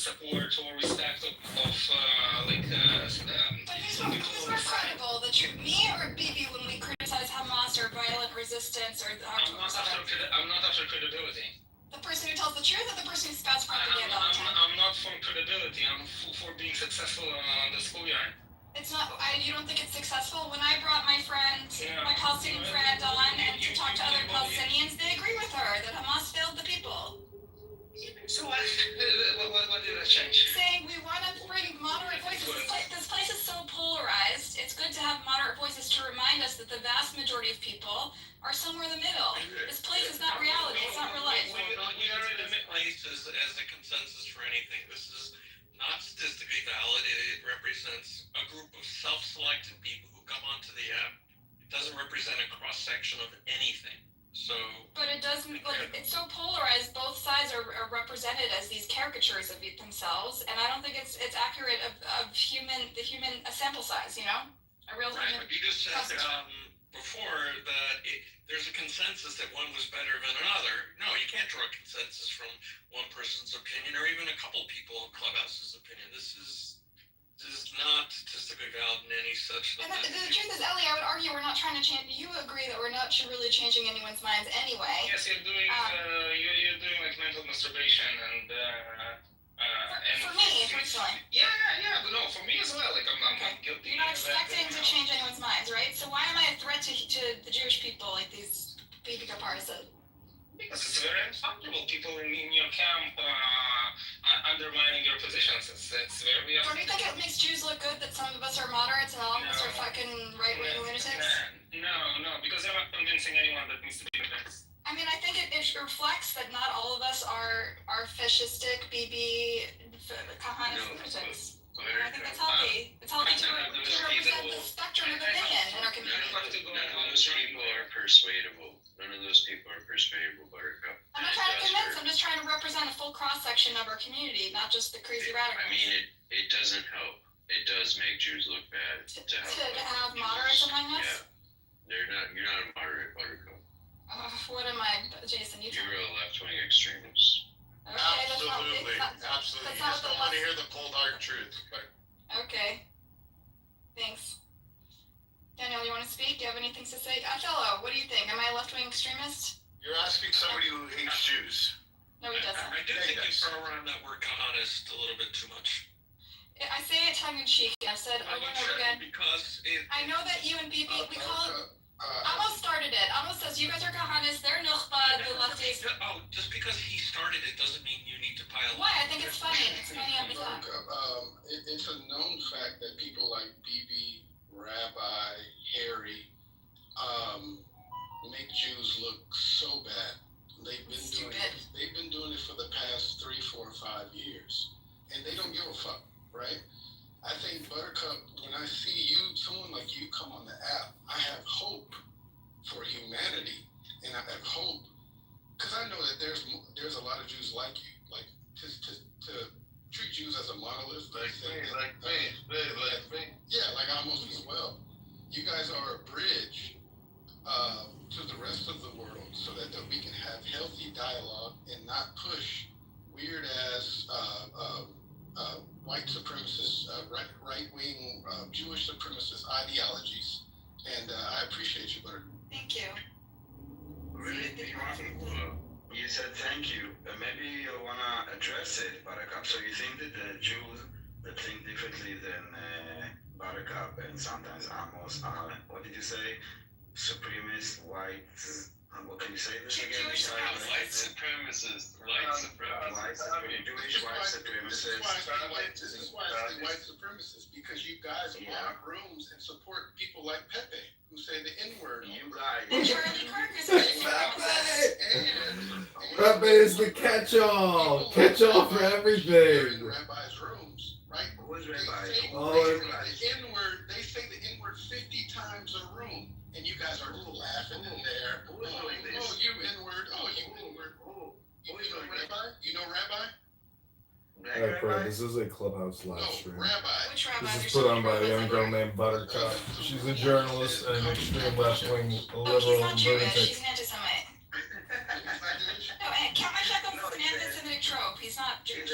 support or respect of But who's more credible, me or Bibi, when we criticize Hamas or violent resistance or the October 7th? I'm not after credibility. The person who tells the truth or the person who spouts propaganda all the time? I'm not for credibility. I'm for being successful on the schoolyard. It's not. You don't think it's successful? When I brought my friend, my Palestinian friend, on and to talk to other Palestinians, they agree with her that Hamas failed the people. So what? What did that change? Saying we want to bring moderate voices. This place is so polarized. It's good to have moderate voices to remind us that the vast majority of people are somewhere in the middle. This place is not reality. It's not real life. We don't use this place as a consensus for anything. This is not statistically valid. It represents a group of self-selected people who come onto the app. It doesn't represent a cross-section of anything. So, but it doesn't. It's so polarized. Both sides are represented as these caricatures of themselves, and I don't think it's accurate of the human sample size. You know, a real. Right, but you just said before that there's a consensus that one was better than another. No, you can't draw a consensus from one person's opinion or even a couple people in Clubhouse's opinion. This is not statistically valid in any such. And the truth is, Ellie, I would argue we're not trying to change. You agree that we're not really changing anyone's minds anyway. Yes, you're doing like mental masturbation and. For me, personally. Yeah, but no, for me as well. Like I'm guilty. You're not expecting to change anyone's minds, right? So why am I a threat to the Jewish people, like these Bibi parts of? Because it's very uncomfortable. People in your camp undermining your positions. It's very. Don't you think it makes Jews look good that some of us are moderates and all of us are fucking right-wing lunatics? No, because they're not convincing anyone that needs to be convinced. I mean, I think it reflects that not all of us are fascistic, Bibi, Kahanist lunatics. I think that's healthy. It's healthy to represent the spectrum of opinion in our community. None of those people are persuadable. Buttercup. I'm not trying to convince. I'm just trying to represent a full cross-section of our community, not just the crazy radicals. I mean, it doesn't help. It does make Jews look bad to have moderates among us. Yeah, you're not a moderate, Buttercup. What am I, Jason? You're a left-wing extremist. Okay, absolutely. You just don't want to hear the cold hard truth. But... Okay. Thanks. Daniel, you want to speak? Do you have anything to say? Othello, what do you think? Am I a left-wing extremist? You're asking somebody who hates Jews. No, he doesn't. I do think you throw around that word Kahanist a little bit too much. I say it tongue-in-cheek. I've said over and over again. Because I know that you and Bibi, we call it... Amos started it. Amos says you guys are Kahanis, they're Nukhba, the lefties. Oh, just because he started it doesn't mean you need to pile Why? I think it's funny. It's funny on the top. It's a known fact that people like Bibi, Rabbi, Harry, make Jews look so bad. They've been doing it for the past 3, 4, 5 years, and they don't give a fuck, right? I think, Buttercup, when I see someone like you come on the app, I have hope for humanity, and I have hope, because I know that there's a lot of Jews like you, like to treat Jews as a monolith. Like me. Yeah, like almost as well. You guys are a bridge to the rest of the world, so that we can have healthy dialogue and not push weird-ass white supremacist, right-wing Jewish supremacist ideologies. And I appreciate you, Buttercup. Thank you. Really, you said thank you. Maybe you want to address it, Buttercup. So you think that the Jews that think differently than Buttercup and sometimes Amos are, what did you say, supremacist, white... what can you say this again? White supremacist. Jewish white supremacist. This is why I say white supremacist, because you guys block rooms and support people like Pepe, who say the N-word. You guys. And Charlie Kirk is a Pepe is the catch-all. Catch-all for everything. In rabbis' rooms, right? Who's rabbi? They say the N-word 50 times a room. And you guys are laughing in there. Who is doing this? Oh, you N-word. Oh, you N-word. Who is doing Rabbi? You know Rabbi? Alright, Fred, this is a Clubhouse live stream. Rabbi. Which rabbi? This is put on by a young girl named Buttercup. She's a journalist and an extreme left-wing liberal he's not Jewish. lunatic. He's an anti-Semite. No, and count my shekels is an anti-Semitic trope. He's He's not Jewish.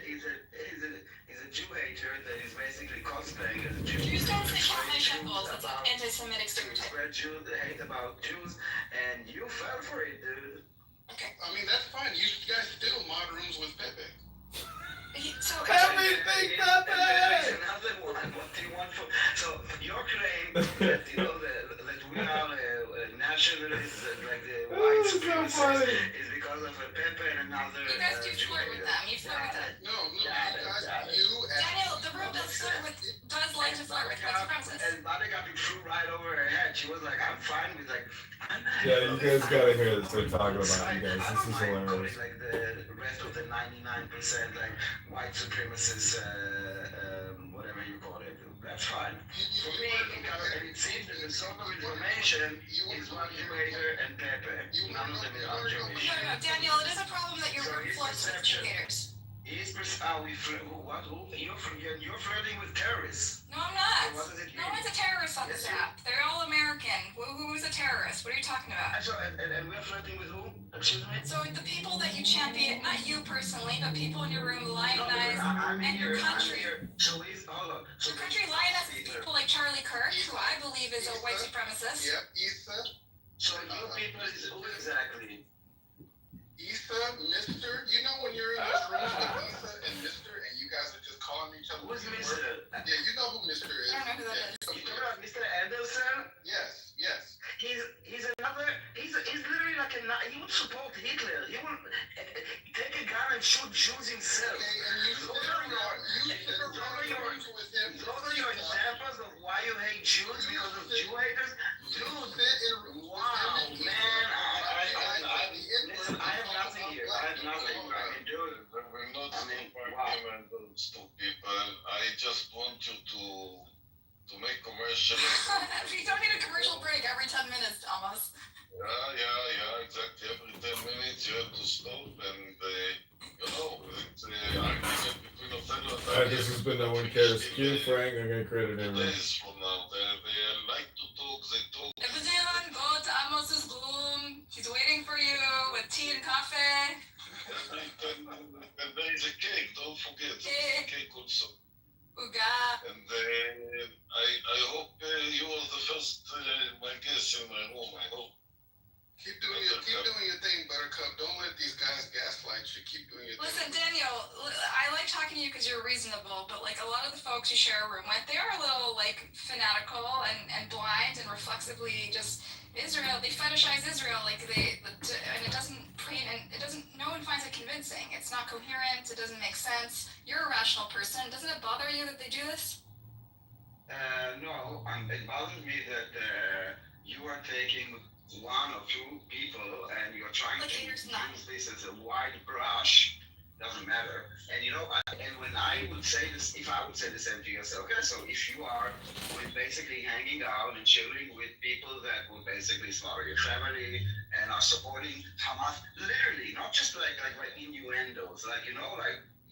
He's a Jew hater that is basically cosplaying as a Jew. Jews don't say count my shekels. That's an anti-Semitic stereotype. Spread Jews hate about Jews, and you fell for it, dude. Okay. I mean, that's fine. You guys still mod rooms with Pepe. So Everything There's Pepe! another one. What do you want for? So your claim that that we are nationalists, like the white This is so supremacists, funny. is because of a Pepe and another. you guys do Jew flirt with hater. them. You flirt with them. No, you guys, you as Daniel, the room does like to flirt with white supremacists. And Buttercup flew right over her head. She was like, "I'm fine with like." Yeah, you guys gotta hear this. They're talking about you guys. I This don't is mind hilarious. calling, like the rest of the 99% like white supremacists, whatever you call it. That's fine. For me, it seems that the sort of information is one Jew hater and Pepe. None of them are Jewish. No, Daniel, it is a problem that your room flirts with Jew haters. You're flirting with terrorists. No, I'm not. What does it No mean? one's a terrorist on this app. They're all American. Who's a terrorist? What are you talking about? And we're flirting with who? Excuse me? So the people that you champion, not you personally, but people in your room lionize, I'm and your country. So hold on. Your country lionizes people like Charlie Kirk, who I believe is a white supremacist. Yep, Issa. So you people is who exactly? Issa, Mr. You know when you're in this room with Issa and Mr. and you guys are just calling each other. Who's with Mr.? words? Yeah, you know who Mr. is. I don't know who that is. You talking about Mr. Anderson? Yes, yes. He's another. He's literally like he would support Hitler. He would take a gun and shoot Jews himself. Okay, and you Those are your examples of why you hate Jews because of Jew haters, dude. Wow, man. Listen, I have nothing here. I have nothing. I can do it. We're not I mean, arguing those two people. I just want you to make commercial. You don't need a commercial break every 10 minutes, almost. Yeah, exactly. Every 10 minutes you have to stop and, it's an argument between a fellow and Alright, this has been No One Cares. Q Frank, I'm gonna create a new room. days from now. They like to talk, they talk. Everyone, go to Amos's room. He's waiting for you with tea and coffee. And there is a cake, don't forget. There's a cake also. Uga. And I hope you are the first, my guest in my room. I hope. Keep doing your thing, Buttercup. Don't let these guys gaslight you. Keep doing your Listen, thing. Daniel, I like talking to you because you're reasonable, but like a lot of the folks you share a room with, they are a little like fanatical and blind and reflexively just Israel. They fetishize Israel, like and it doesn't no one finds it convincing. It's not coherent. It doesn't make sense. You're a rational person. Doesn't it bother you that they do this? No, it bothers me that you are taking one or two people and you're trying to use this as a wide brush. Doesn't matter. And and when I would say this, if I would say the same to you, I say, okay, so if you are basically hanging out and chilling with people that would basically slaughter your family and are supporting Hamas, literally, not just like innuendos, like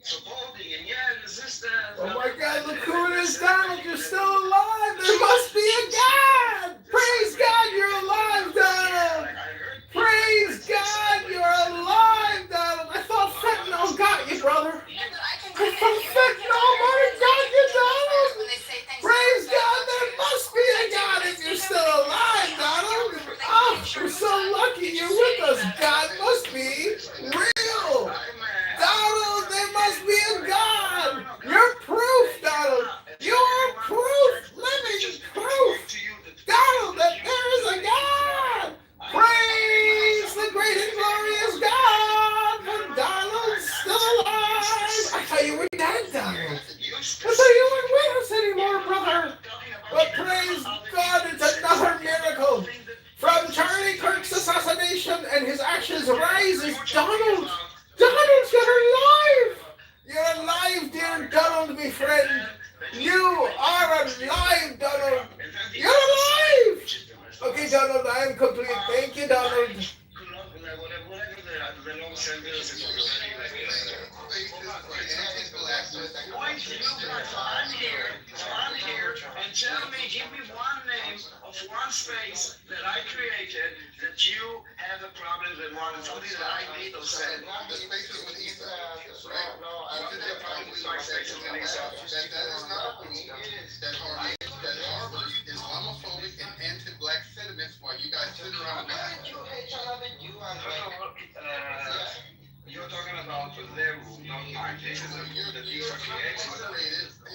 supporting and resistance. Oh my God, look who it is, Donald! You're still alive! There must be a God! Praise God, you're alive, Donald! Praise God, you're alive, Donald! I thought fentanyl got you, brother! I thought fentanyl might have got you, Donald! Praise God, there must be a God if you're still alive, Donald! Oh, we're so lucky you're with us! God must be real! Donald, there must be a God! You're proof, Donald! You're proof! Living proof! Donald, that there is a God! Praise the great and glorious God! For Donald's still alive! I thought you were dead, Donald! I thought you weren't with us anymore, brother! But praise God, it's another miracle! From Charlie Kirk's assassination and his ashes rises Donald! Donald, you're alive! You're alive, dear Donald, my friend! You are alive, Donald! You're alive! Okay, Donald, I am complete. Thank you, Donald. I'm here, and tell me, give me one name of one space that I created that you have a problem with one, something that I need or said. mind. This is a group that you are creating.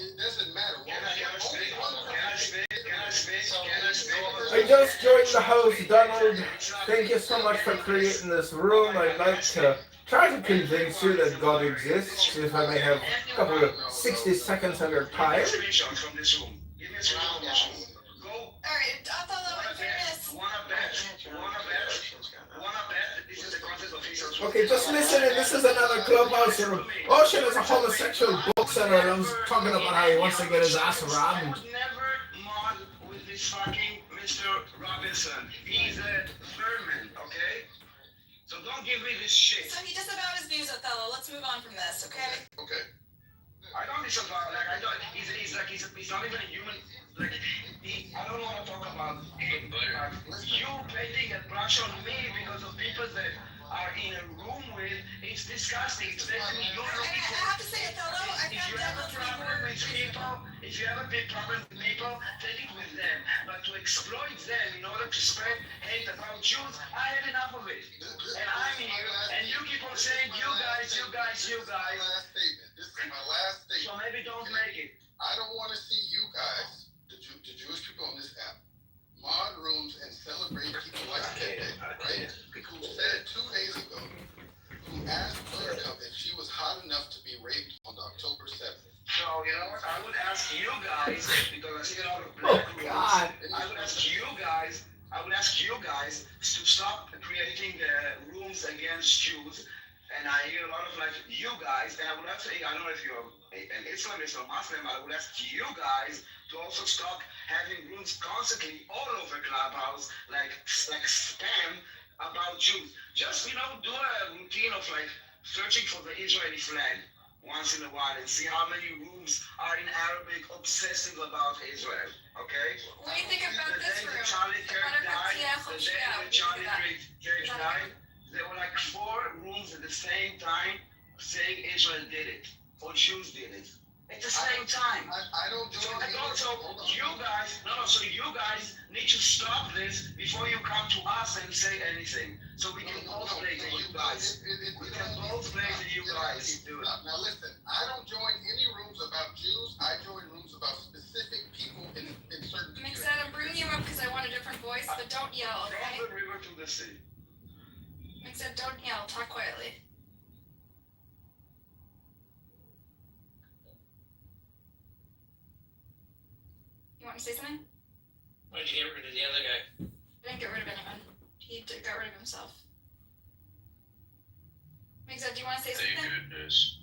It doesn't matter. Can I speak? Can I speak? Can I speak? Can I speak? I just joined the house, Donald. Thank you so much for creating this room. I'd like to try to convince you that God exists, if I may have a couple of 60 seconds of your time. Give me a screenshot from this room. Give me a screenshot from this room. Go. Alright, Othello, in fairness. Wanna bet? This is the concept of his. Okay, just listen in. This is another clubhouse room. Ocean is a homosexual bookseller and was talking about how he wants to get his ass I rammed. would never mod with this fucking Mr. Robinson. He's a vermin, okay? So don't give me this shit. So he disavowed his views, Othello. Let's move on from this, okay? Okay. I don't disavow, like, I don't, he's not even a human, like, I don't want to talk about him, but you painting a brush on me because of people that are in a room with, it's disgusting, it's definitely your I have to say, Othello, I If you found have a that problem with people, if you have a big problem with people, take it with them. But to exploit them in order to spread hate about Jews, I had enough of it. And I'm here, and you keep on saying, you guys. Last statement. This is my last statement. So maybe don't make it. I don't want to see you guys, the Jewish people on this app, mod rooms and celebrate people like that, right? Who said 2 days ago, who asked Buttercup if she was hot enough to be raped on October 7th. So, you know what, I would ask you guys, because I see a lot of black rooms, God. I would ask you guys to stop creating rooms against Jews. And I hear a lot of like you guys, and I would have to, I don't know if you're an Islamist or Muslim, I would ask you guys to also stop having rooms constantly all over Clubhouse, like spam about Jews. Just, do a routine of like searching for the Israeli flag once in a while and see how many rooms are in Arabic obsessing about Israel, okay? What do you think about this room? Charlie Kirk died, Buttercup, the day that Charlie Kirk died, there were like 4 rooms at the same time saying Israel did it, or Jews did it. At the same time. I don't So join you guys need to stop this before you come to us and say anything. So we can both blame you guys. We can both blame you guys. Do it. Now listen, I don't join any rooms about Jews. I join rooms about specific people in certain Mix that, I'm bringing you up because I want a different voice, but don't yell, okay? From the river to the sea. Mix that, don't yell, talk quietly. You want to say something? Why'd you get rid of the other guy? I didn't get rid of anyone. He got rid of himself. Mix that, do you want to say Thank something? goodness.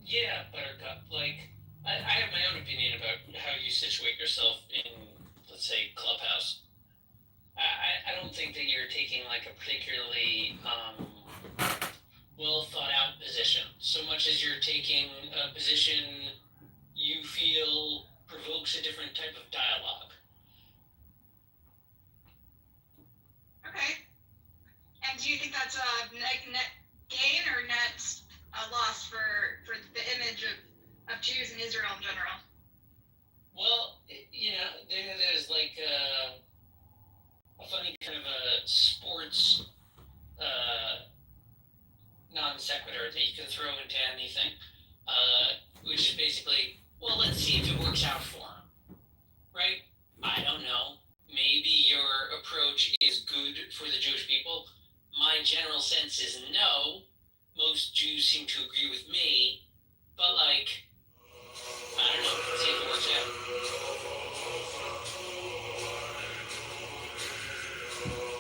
Yeah, Buttercup, like, I have my own opinion about how you situate yourself in, let's say, Clubhouse. I don't think that you're taking, like, a particularly, well thought out position, so much as you're taking a position you feel provokes a different type of dialogue. Okay. And do you think that's a net gain or net loss for the image of Jews in Israel in general? Well, there's like a funny kind of a sports non sequitur that you can throw into anything, which is basically, well, let's see if it works out for him, right? I don't know. Maybe your approach is good for the Jewish people. My general sense is no. Most Jews seem to agree with me, but like, I don't know, let's see if it works out.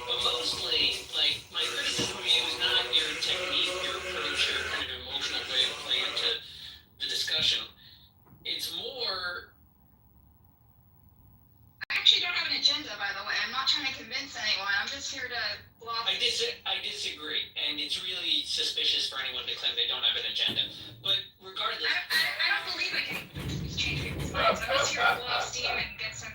But mostly, like, my criticism of you is not your technique, your approach, your kind of emotional way of playing into the discussion. It's more... I actually don't have an agenda, by the way. I'm not trying to convince anyone. I'm just here to block. I disagree, and it's really suspicious for anyone to claim they don't have an agenda. But regardless... I don't believe I can change people's minds. I'm just here to blow off steam and get some,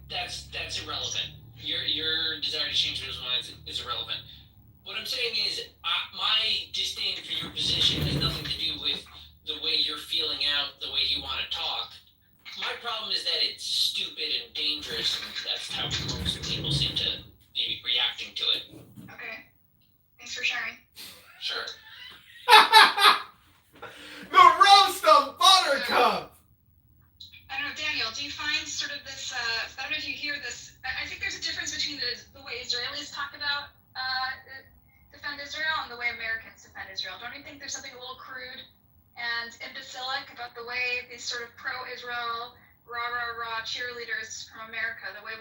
That's irrelevant. Your desire to change people's minds is irrelevant. What I'm saying is, my disdain for your position has nothing to do with the way you're feeling out, the way you want to talk. My problem is that it's stupid and dangerous, and that's how most people seem to be reacting to it. Okay. Israel and the way Americans defend Israel. Don't you think there's something a little crude and imbecilic about the way these sort of pro-Israel, rah cheerleaders from America, the way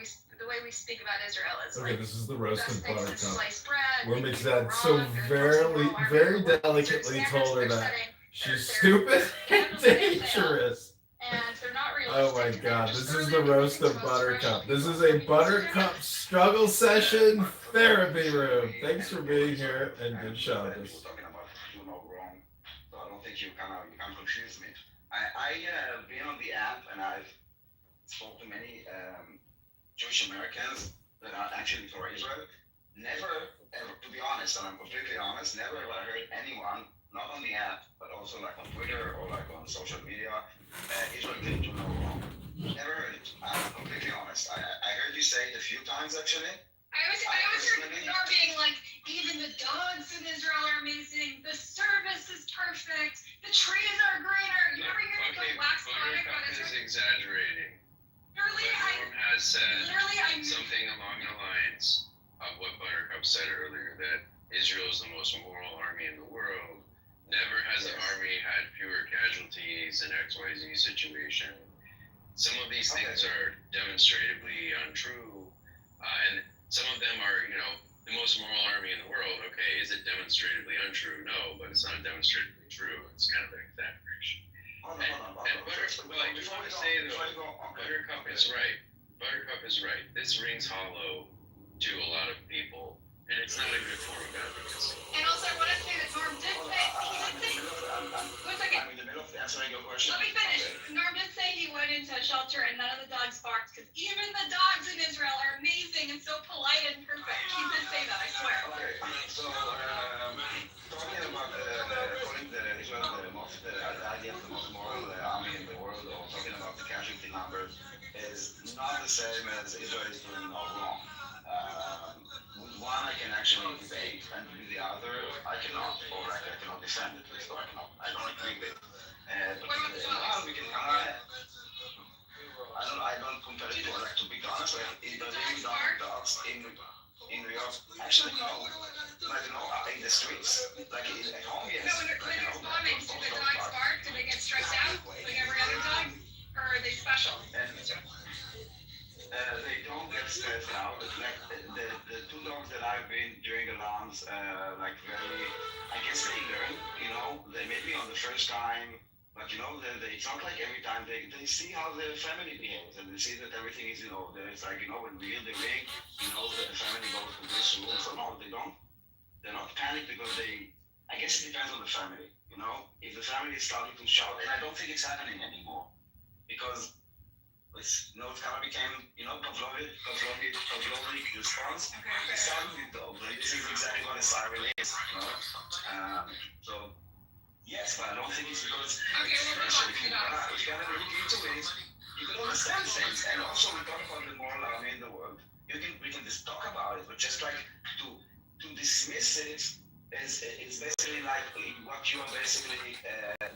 we speak about Israel is Okay, this is the roast of best things since Buttercup. sliced bread. Women's they can dad go so wrong, they're very the delicately standards told her they're that setting, she's they're stupid and candles they fail. dangerous. And they're not realistic. Oh my and they're god, just this is early the in the roast of supposed to rush Buttercup. This people. is a Buttercup struggle session therapy room. Thanks for being here and good Shabbos. Talking about do no wrong, so I don't think you can confuse me. I been on the app and I've spoken to many Jewish Americans that are actually for Israel. Never ever, to be honest, and I'm completely honest, never have I heard anyone, not on the app, but also like on Twitter or like on social media, Israel can do no wrong. Never heard it. I'm completely honest. I heard you say it a few times actually. I always heard Nor being like, even the dogs in Israel are amazing, the service is perfect, the trees are greener. You ever hear the wax poetic about Buttercup is Israel? exaggerating. Literally, Norm has said I'm something along the lines of what Buttercup said earlier, that Israel is the most moral army in the world. Never has the army had fewer casualties in XYZ situation. Some of these things are demonstratively untrue, and some of them are, the most moral army in the world. Okay, is it demonstratively untrue? No, but it's not demonstratively true. It's kind of an exaggeration. Before we say though, Buttercup is right. Buttercup is right. This rings hollow to a lot of people, and it's not a good form of advocacy. And also, I want to say that Norm did say, one second. I'm in the middle of answering your question. Let me finish. Norm did say he went into a shelter and none of the dogs barked, because even the dogs in Israel are amazing and so polite and perfect. He did say that, I swear. Okay, so talking about calling Israel the most, the idea of the most moral army in the world, or talking about the casualty numbers, is not the same as Israel is doing no wrong. With one I can actually debate, and with the other I cannot, or I cannot defend at least, or I don't agree with. But with the one we can I don't compare it to, like, to be honest, like, in Berlin we don't have dogs, in New York, actually no, like, in the streets, like, at home, yes. No, when there's bombings, do the dogs bark? Do they get stressed out, like every other dog? Or are they special? They don't get stressed out. Like the two dogs that I've been doing alarms, like very, I guess they learn, they may be on the first time, but it's not like every time they see how the family behaves, and they see that everything is, that it's like, when we hear the ring, that the family goes to this room. So no, they're not panicked because I guess it depends on the family, if the family is starting to shout, and I don't think it's happening anymore, because it's kind of became, Pavlovic response. It sounded though, but this is exactly what a siren is, So, yes, but I don't think it's because if you gotta look into it, you can understand things. And also, we talk about the moral army in the world. We can just talk about it, but just like to dismiss it is basically like what you are basically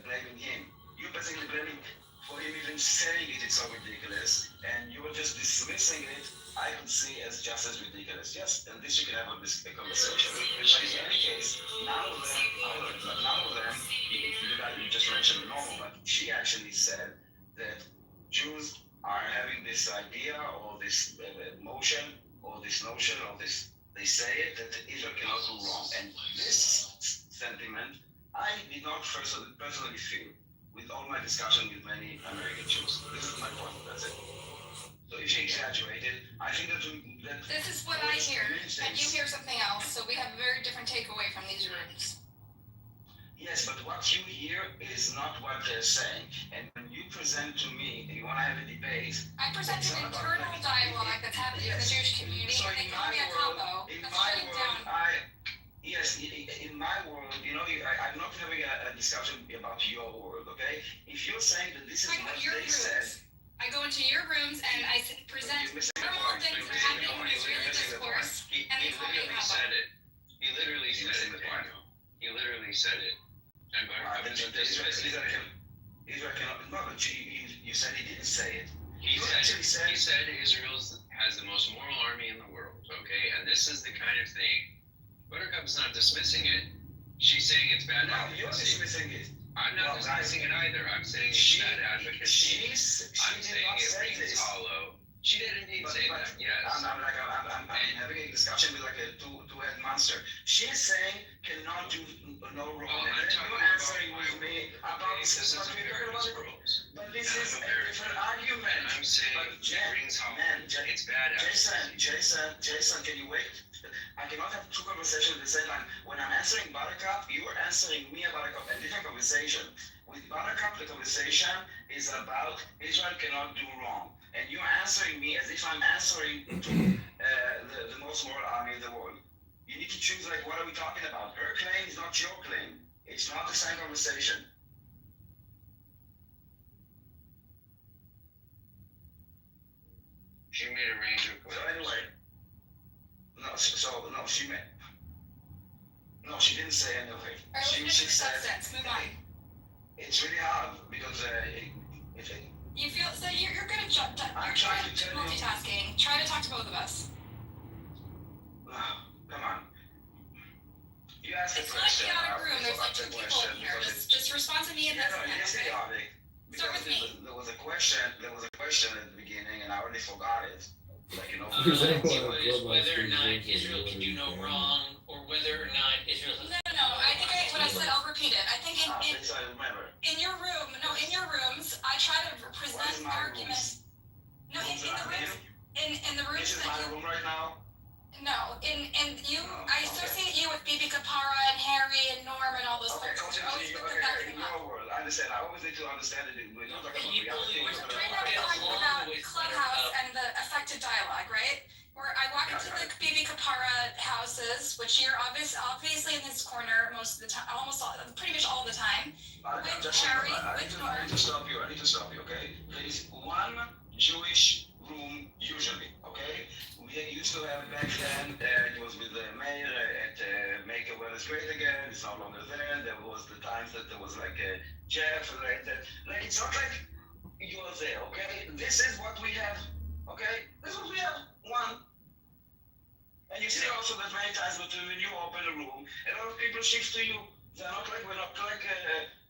blaming him. You're basically blaming for him even saying it is so ridiculous, and you were just dismissing it, I could see as just as ridiculous. Yes, and this you can have a conversation. But in any case, none of them, you just mentioned normal, but she actually said that Jews are having this idea or this motion or this notion or this, they say it, that Israel cannot do wrong. And this sentiment, I did not personally feel with all my discussion with many American Jews. This is my point, that's it. So if you exaggerate it, I think that this is what I hear, and you hear something else, so we have a very different takeaway from these rooms. Yes, but what you hear is not what they're saying. And when you present to me, and you want to have a debate... I present an internal dialogue that's happening in the Jewish community, so and they call me a combo. In my world, yes, in my world, I'm not having a discussion about your world, okay? If you're saying that this is what they said... I go into your rooms and I present normal things that are happening in Israeli discourse, and they call me a combo. He literally said it, Daniel. He literally said it. And Israel cannot... No, but you said he didn't say it. He said Israel has the most moral army in the world, okay? And this is the kind of thing... Buttercup Buttercup's not dismissing it. She's saying it's bad No, you're advocacy. dismissing it. I'm not dismissing it either. I'm saying it's She- bad advocacy. I'm did saying not it say rings this. hollow. She did indeed say that, yes. I'm having a discussion with like a two-head monster. She's saying cannot do no wrong. Well, And I'm then talking you're about answering with me about this is what we're talking America's about. rules. But this is a different argument. I'm saying But it rings hollow. It's bad Jason, can you wait? I cannot have two conversations at the same time. When I'm answering Buttercup, you are answering me about a different conversation. With Buttercup, the conversation is about Israel cannot do wrong. And you're answering me as if I'm answering to the most moral army in the world. You need to choose, like, what are we talking about? Her claim is not your claim. It's not the same conversation. She made a range of So anyway, she didn't say anything. All right, She let's get to said substance. Move on. it's really hard because You feel so you're good at I'm you're trying good to at tell you. multitasking. Try to talk to both of us. Come on. You asked a It's not a question. chaotic I room. will There's like answer two the people question in here. because Just respond to me and Yeah, that's no, it. it is Okay? chaotic. Start with me. There was a question at the beginning and I already forgot it. Like, you know, Does anyone It on was Clubhouse whether or not use Israel can do no it? wrong, or whether or not Israel has. No. I think what I said. I'll repeat it. I think this I remember. in your room. No, in your rooms, I try to What present is my arguments. No, in the rooms. In the rooms This is that my you. room right now. No, in you. Oh, I okay. associate you with Bibi Kapara and Harry and Norm and all those Okay, folks. You're always continue. picking that Okay, in thing up. your world, I understand. I always need to understand it. We're not talking about People reality. who We're are Right talking now about we're talking about Clubhouse and the effective dialogue, right? Where I walk into the Bibi Kapara houses, which you're obviously in his corner most of the time, pretty much all the time. I need to stop you. Okay, please. One Jewish room usually. Okay, we used to have it back then. It was with the mayor at Make the World is Great Again. It's no longer there. There was the times that there was like Jeff, like it's not like you are there. Okay, this is what we have. Okay, this is what we have. One. And you see also that many times when you open a room, a lot of people shift to you. We're not like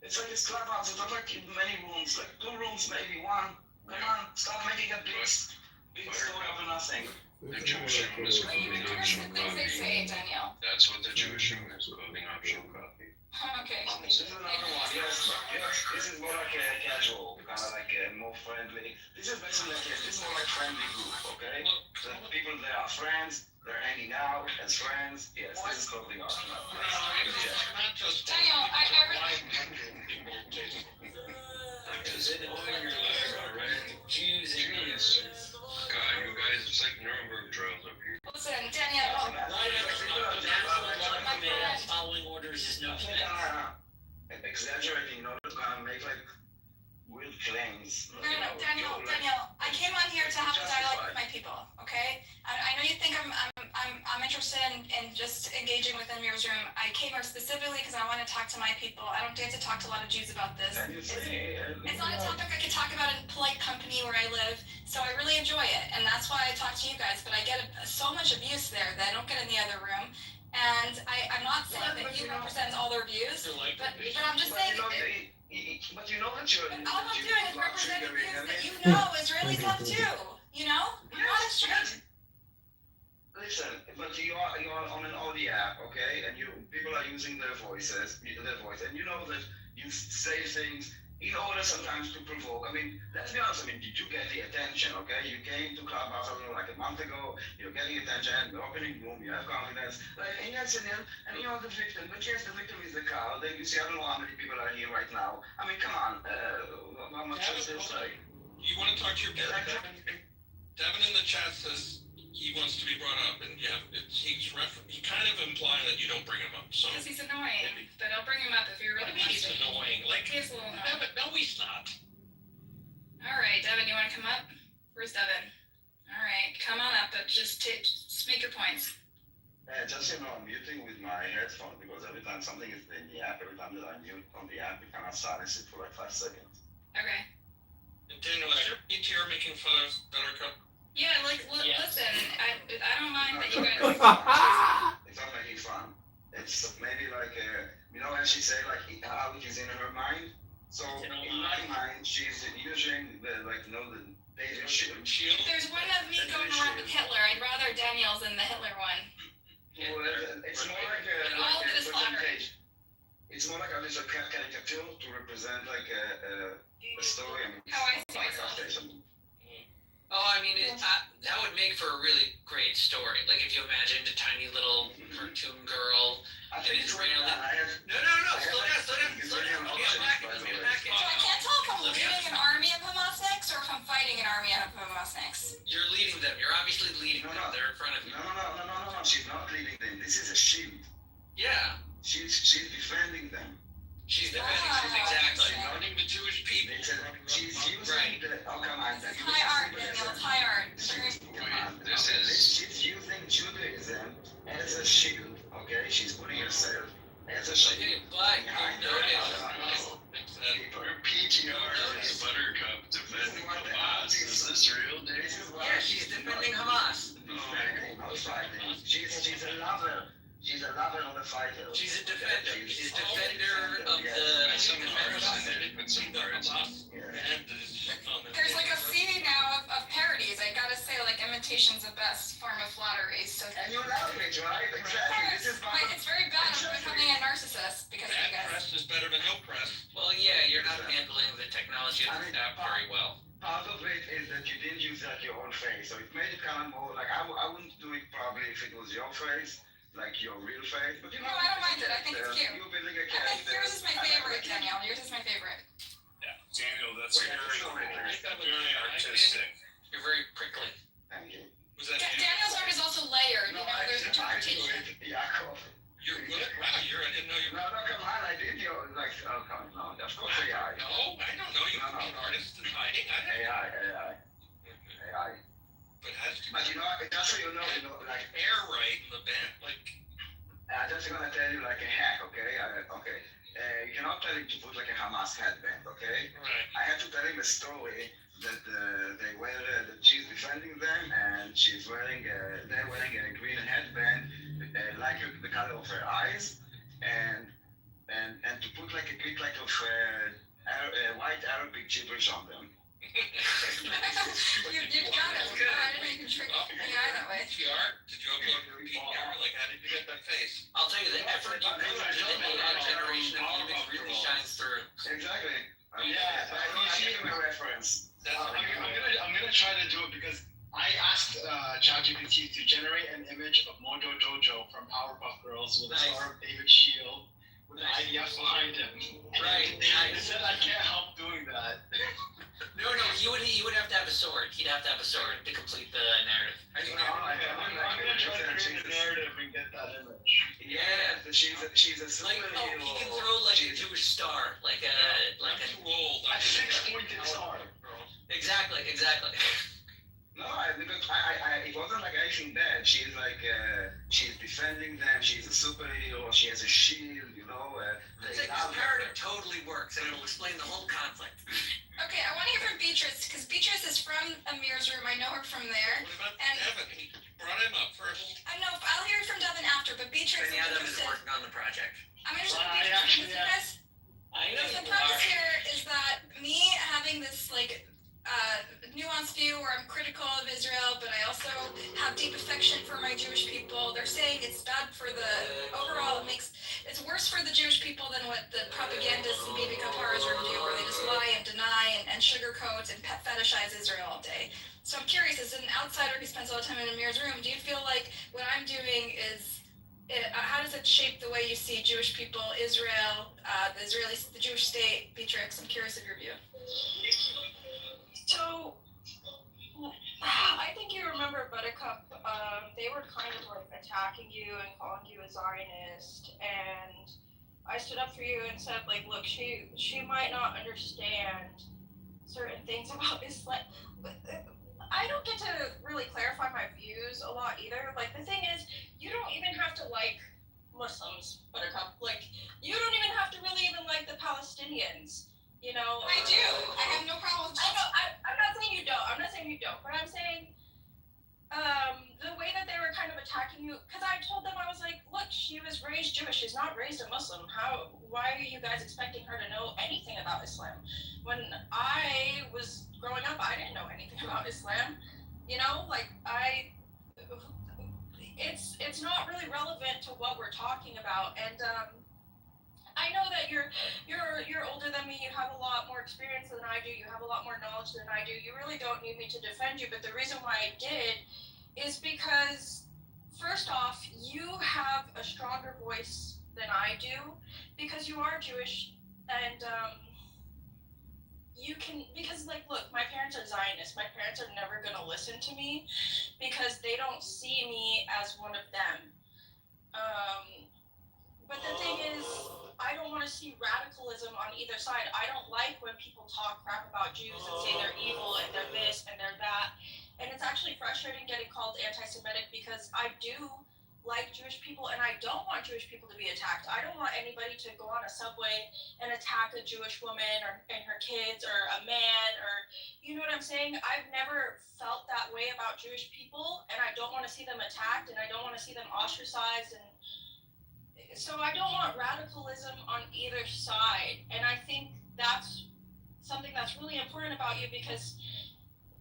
it's like this clubhouse. It's not like many rooms, like 2 rooms, maybe 1. Come on, stop making a big story over nothing. The Jewish room is clothing optional Things they say, coffee. Danielle. That's what the Jewish room is, clothing optional coffee. Okay. This is another one. Yes. This is more like a casual, kind of like more friendly. This is basically this is more like friendly group, okay? The people there are friends. They're hanging out as friends. Yes, this is clothing optional. Not just. Daniel, I Because in all your life, already, Jews and Jews. God, you guys, it's like Nuremberg trials up here. listen, Danielle. Following orders is no thing. Exaggerating in order to kind of make like weird claims. No, Daniel, I came on here to have a dialogue with my people, okay? I know you think I'm interested in just engaging within your room. I came here specifically because I want to talk to my people. I don't get to talk to a lot of Jews about this. It's not a topic I could talk about in polite company where I live, so I really enjoy it, and that's why I talk to you guys, but I get so much abuse there that I don't get in the other room. And I'm not saying that you represent all their views, but I'm just saying But you know that you're. all I'm doing is representing views that you know Israelis have too. You know? I'm not a stranger. Listen, but you are on an audio app, okay? And people are using their voice, and you know that you say things in order sometimes to provoke. I mean, let's be honest. I mean, did you get the attention? Okay, you came to Clubhouse, I don't know, like a month ago. You're getting attention. You're opening room. You have confidence. Like, and you're the victim. But yes, the victim is the cow. Then you see, I don't know how many people are here right now. I mean, come on. How much is this like? You want to talk to your Yeah, like, Devin in the chat says he wants to be brought up, and he kind of implying that you don't bring him up. So Because he's annoying, but I'll bring him up if you're really he's busy. annoying. Like, He's a little annoying. Devin, no, he's not. All right, Devin, you want to come up? Where's Devin? All right, come on up, but just make your points. just I'm muting with my headphone because every time something is in the app, every time that I mute on the app, it cannot silence it for like 5 seconds. Okay. And Daniel, is your PTR making fun of Buttercup? Yeah, like, Yeah. listen, I don't mind that you guys. It's not making fun. it's maybe like you know, as she said, like how it is in her mind. So in my mind, she's using the David shield. There's one of me going around with Hitler. I'd rather Daniel's than the Hitler one. Well, it's more like All of it is flattery. presentation. It's more like a little caricature to represent like a story. Oh, I see myself. Oh, I mean, that would make for a really great story. Like if you imagined a tiny little cartoon girl. I think it's Israeli. No. Slow down. Get back So I can't tell if I'm leading an army of Hamasniks or if I'm fighting an army of Hamasniks. You're leading them. You're obviously leading them. They're in front of you. No. She's not leading them. This is a shield. Yeah. She's defending them. She's defending them, exactly. Running the Jewish people. She's using Right. oh, come on. It's high art, Daniel. It's high art. She's using Judaism as a shield, okay? She's putting herself as a shield. Okay, but you notice. Your PTR is Buttercup defending Hamas. Is this real, Dave? Yeah, she's defending Hamas. She's a lover. She's a lover of the fighter. She's a defender. She's a defender of the. I some parts in it, but some parts. There's like a sea now of parodies. I gotta say, like, imitation's the best form of flattery. So And you love it, right? Exactly. This is it's very bad. I'm becoming a narcissist because of you Bad guys. press is better than no press. Well, yeah, you're not handling the technology of the staff very well. part of it is that you didn't use like your own face, so it made it kind of more like I wouldn't do it probably if it was your face. Like your real face, but you know. No, I don't mind it. I think it's cute. You're building a I think character. yours is my favorite, Danielle. Yours is my favorite. Yeah, Daniel, that's Wait, very, that's very artistic. You're very prickly. Thank you. Was that Daniel's art is also layered. You know, there's interpretation. Yaakov. You're good? Wow, I didn't know you were. No, come on, I did your, like, oh, come on, no, of course AI. No, I don't know you No, can be an artist in hiding. I don't know. AI. But how did you But you know, just so you know, like, air right in the band? Like, I'm just gonna tell you like a hack, okay? Okay. You cannot tell him to put like a Hamas headband, okay? right. I have to tell him a story that that she's defending them and they're wearing a green headband, like the color of her eyes, and to put like a bit like of white Arabic gibberish on them. You got it. I didn't even trick AI that way. PR? Did you upload your PR? Like, how did you get that face? I'll tell you, the effort you put into the AI generation of humans really shines through. Exactly. Yeah, I see a reference. I'm gonna try to do it because I asked ChatGPT to generate an image of Mojo Jojo from Powerpuff Girls with a star of David Shield with an IDF behind him. Right. I said I can't help doing that. No, he would have to have a sword. He'd have to have a sword to complete the narrative. I'm gonna try to create a narrative and get that image. Yeah. She's a Like, superhero. he can throw like a Jewish star, like a. I'm too old. A 6-pointed star. Exactly. No, because it wasn't like anything bad. She's like, she's defending them. She's a superhero. She has a shield, you know. I think this narrative totally works, and it'll explain the whole conflict. Okay, I want to hear from Beatrice because Beatrice is from Amir's room. I know her from there. What about And- Devin? He brought him up first. I know. I'll hear from Devin after, but Beatrice. Any I'm of them is interested. working on the project. I'm interested Well, in I Beatrice. actually, You guys. I know The you premise are. here is that me having this like nuanced view where I'm critical of Israel, but I also have deep affection for my Jewish people. They're saying it's bad for the overall. It's worse for the Jewish people than what the propagandists and Bibi Kapara's room do, where they just lie and deny and sugarcoat and fetishize Israel all day. So I'm curious, as an outsider who spends a lot of time in Amir's room, do you feel like what I'm doing is how does it shape the way you see Jewish people, Israel, the Jewish state? Beatrix, I'm curious of your view. So, I think you remember Buttercup, they were kind of like attacking you and calling you a Zionist, and I stood up for you and said, like, look, she might not understand certain things about Islam. I don't get to really clarify my views a lot either. Like, the thing is, you don't even have to like Muslims, Buttercup. Like, you don't even have to really even like the Palestinians. You know, I do. I have no problem with I know. I'm not saying you don't. I'm not saying you don't. But I'm saying the way that they were kind of attacking you, because I told them, I was like, look, she was raised Jewish. She's not raised a Muslim. Why are you guys expecting her to know anything about Islam? When I was growing up, I didn't know anything about Islam. You know, like it's not really relevant to what we're talking about. And I know that you're older than me. You have a lot more experience than I do. You have a lot more knowledge than I do. You really don't need me to defend you. But the reason why I did is because, first off, you have a stronger voice than I do because you are Jewish, and you can, because like, look, my parents are Zionists. My parents are never gonna listen to me because they don't see me as one of them. But the thing is, I don't want to see radicalism on either side. I don't like when people talk crap about Jews and say they're evil and they're this and they're that. And it's actually frustrating getting called anti-Semitic because I do like Jewish people and I don't want Jewish people to be attacked. I don't want anybody to go on a subway and attack a Jewish woman and her kids or a man, or, you know what I'm saying? I've never felt that way about Jewish people, and I don't want to see them attacked, and I don't want to see them ostracized. And so I don't want radicalism on either side. And I think that's something that's really important about you, because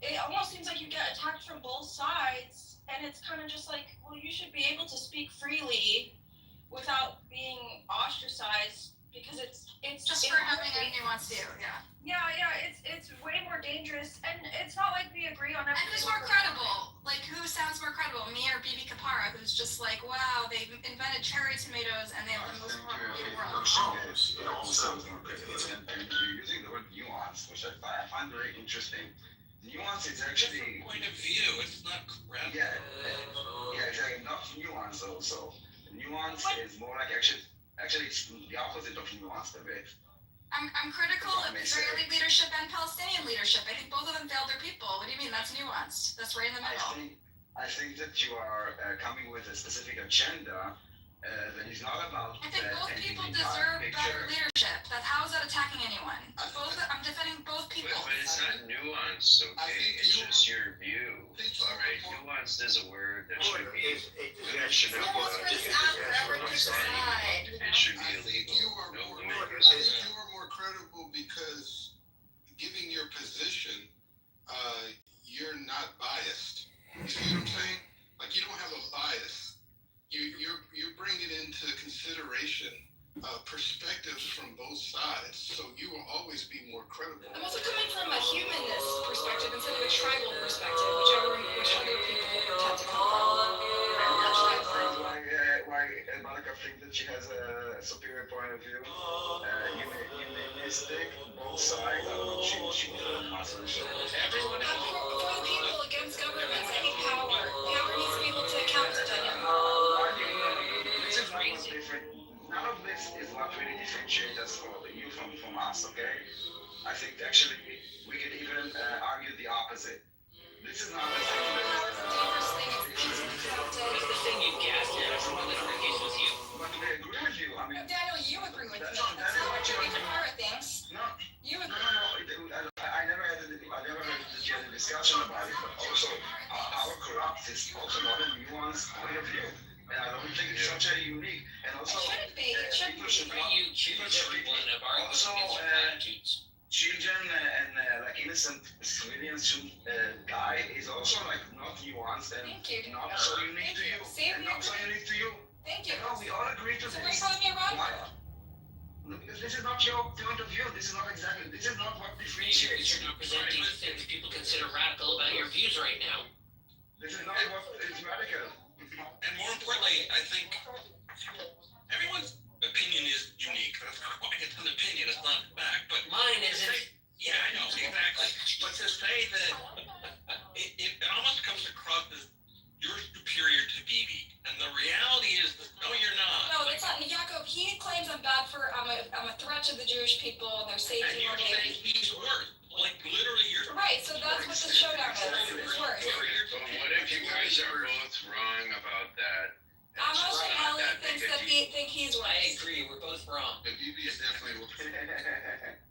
it almost seems like you get attacked from both sides, and it's kind of just like, well, you should be able to speak freely without being ostracized, because it's Just for having a nuanced view, yeah. Yeah, it's way more dangerous, and it's not like we agree on everything. And who's more credible? Like, who sounds more credible, me or Bibi Kapara, who's just like, wow, they invented cherry tomatoes and they have the most complicated world. It all sounds more ridiculous, and you're using the word nuance, which I find very interesting. Nuance is actually Different point of view. It's not credible. Yeah, exactly. Not nuance also. Nuance is more like actually it's the opposite of nuance a bit. I'm critical of Israeli leadership and Palestinian leadership. I think both of them failed their people. What do you mean? That's nuanced. That's right in the middle. I think that you are coming with a specific agenda that is not about. I think both people deserve better leadership. How is that attacking anyone? I'm defending both people. But it's not nuanced, okay? It's just your view. Alright, nuanced is a word that should be It should be illegal. I think you were more credible because, given your position, you're not biased. You see what I'm saying? Like, you don't have a bias. You're bringing into consideration perspectives from both sides, so you will always be more credible. I'm also coming from a humanist perspective instead of a tribal perspective, which other people tend to come from. Why Monica thinks that she has a superior point of view? You may mistake both sides. I don't know. She Everyone for the people against governments. I think power needs to be able to account to them. This is not different. None of this is what really differentiates us for you from us, okay? I think actually we could even argue the opposite. This is not the thing The thing you gassed here, everyone that argues with you. but we agree with you. I mean, Daniel, you agree with me. That's not what Jimmy Kapara thinks. no, You agree. I never had a discussion about it, but also our corrupt is also not a nuanced point of view. And I don't think it's such a unique, and also It shouldn't be. It shouldn't people should be. not, You choose everyone of arguments against your attitudes. children and like innocent civilians should die is also like not nuanced and Thank you. not so unique to you, Same and not so unique to you. Thank you. You know, we all agree to So this. we're calling me wrong. Why? Because this is not your point of view. This is not what differentiates. Because you're not presenting the things people consider radical about your views right now. This is not what is radical. And more importantly, I think everyone's opinion is unique. That's why it's an opinion, it's not fact. But Mine isn't. yeah, I know, exactly. But to say that it almost comes across as you're superior to Bibi. And the reality is that no, you're not. No, that's not. Jacob, he claims I'm bad for. I'm a threat to the Jewish people and their And safety. you're saying he's worse. Like literally, you're Right. So that's what the showdown is. It's worse. But what if you guys are both wrong about that? I'm also Ellie thinks that he's I worse. agree, we're both wrong. The BB is definitely.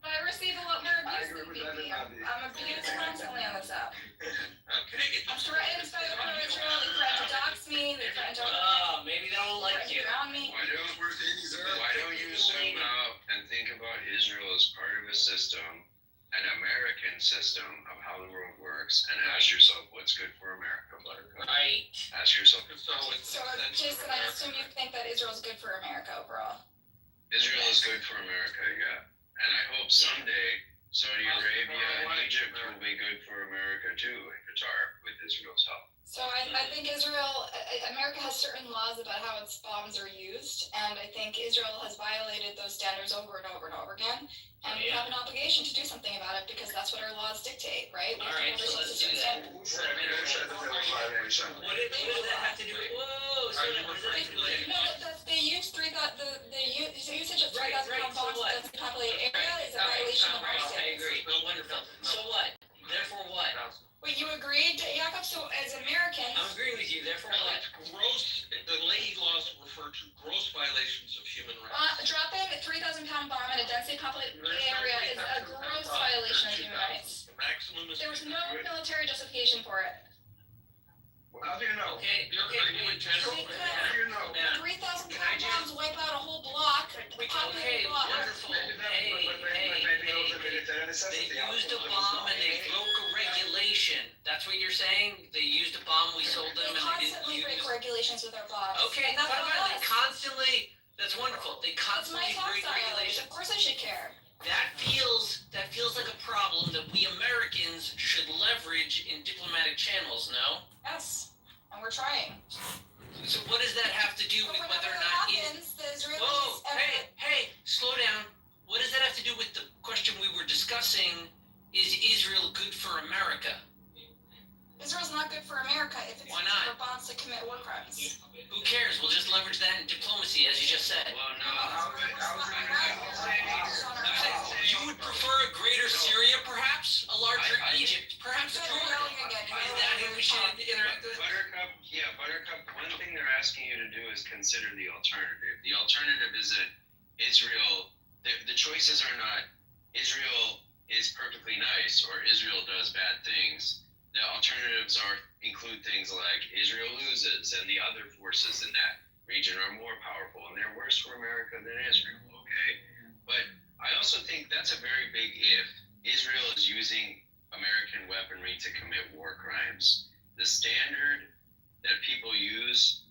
But I receive a lot more I abuse agree than with that. BB. I'm abused constantly on this app. okay. I'm threatened by the Israel. They threaten to dox me. They threaten to. Maybe they don't like you. I nervous system, an American system of how the world works, and ask yourself what's good for America, Buttercup. Right. Ask yourself. So, Jason, I assume you think that Israel's good for America overall. Israel is good for America, yeah. And I hope someday Saudi Arabia and Egypt will be good for America too, and Qatar, with Israel's help. So I think America has certain laws about how its bombs are used, and I think Israel has violated those standards over and over and over again. And we have an obligation to do something about it because that's what our laws dictate, right? All right, so let's do that. Who said it was a violation? What does that have to do with? Whoa! So what does that have to do with? No, they use the usage of 3,000 Right, pound so bombs what? in densely populated area is a violation of our I standards. agree. Wonderful. So what? Therefore what? Wait, you agreed, Jakob? So as Americans, I'm agreeing with you. Therefore what? Gross, the Leahy laws refer to gross violations of human rights. dropping a 3,000 pound bomb in a densely populated area is a gross violation of human rights. The maximum is. There was no military justification for it. How do you know? Okay. In general. How do you know? Yeah. 3,000 Can I pound just- bombs wipe out a whole block, a Okay, populated block. wonderful. Maybe that- Hey, but maybe it was a military They necessity. used a bomb and they broke a regulation. That's what you're saying? They used a bomb, we sold them, They and they constantly didn't break use. regulations with our bombs. Okay, And that's fine, what fine. it They was. constantly. That's wonderful. They That's my constantly tax break dollars. regulations. Of course I should care. That feels like a problem that we Americans should leverage in diplomatic channels. No. Yes. And we're trying. So what does that have to do But with whenever whether or that not? happens, the Israelis Whoa! Hey! Slow down. What does that have to do with the question we were discussing? Is Israel good for America? Israel's not good for America if it's Why not? for bombs to commit war crimes. Who cares? We'll just leverage that in diplomacy, as you just said. Well, no. I'm saying, you would prefer a greater Syria, perhaps? A larger Egypt, perhaps Jordan? Is that who we should interact with? Buttercup, one thing they're asking you to do is consider the alternative. The alternative is that Israel, the choices are not Israel is perfectly nice or Israel does bad things. The alternatives include things like Israel loses and the other forces in that region are more powerful and they're worse for America than Israel, okay? But I also think that's a very big if. Israel is using American weaponry to commit war crimes. The standard that people use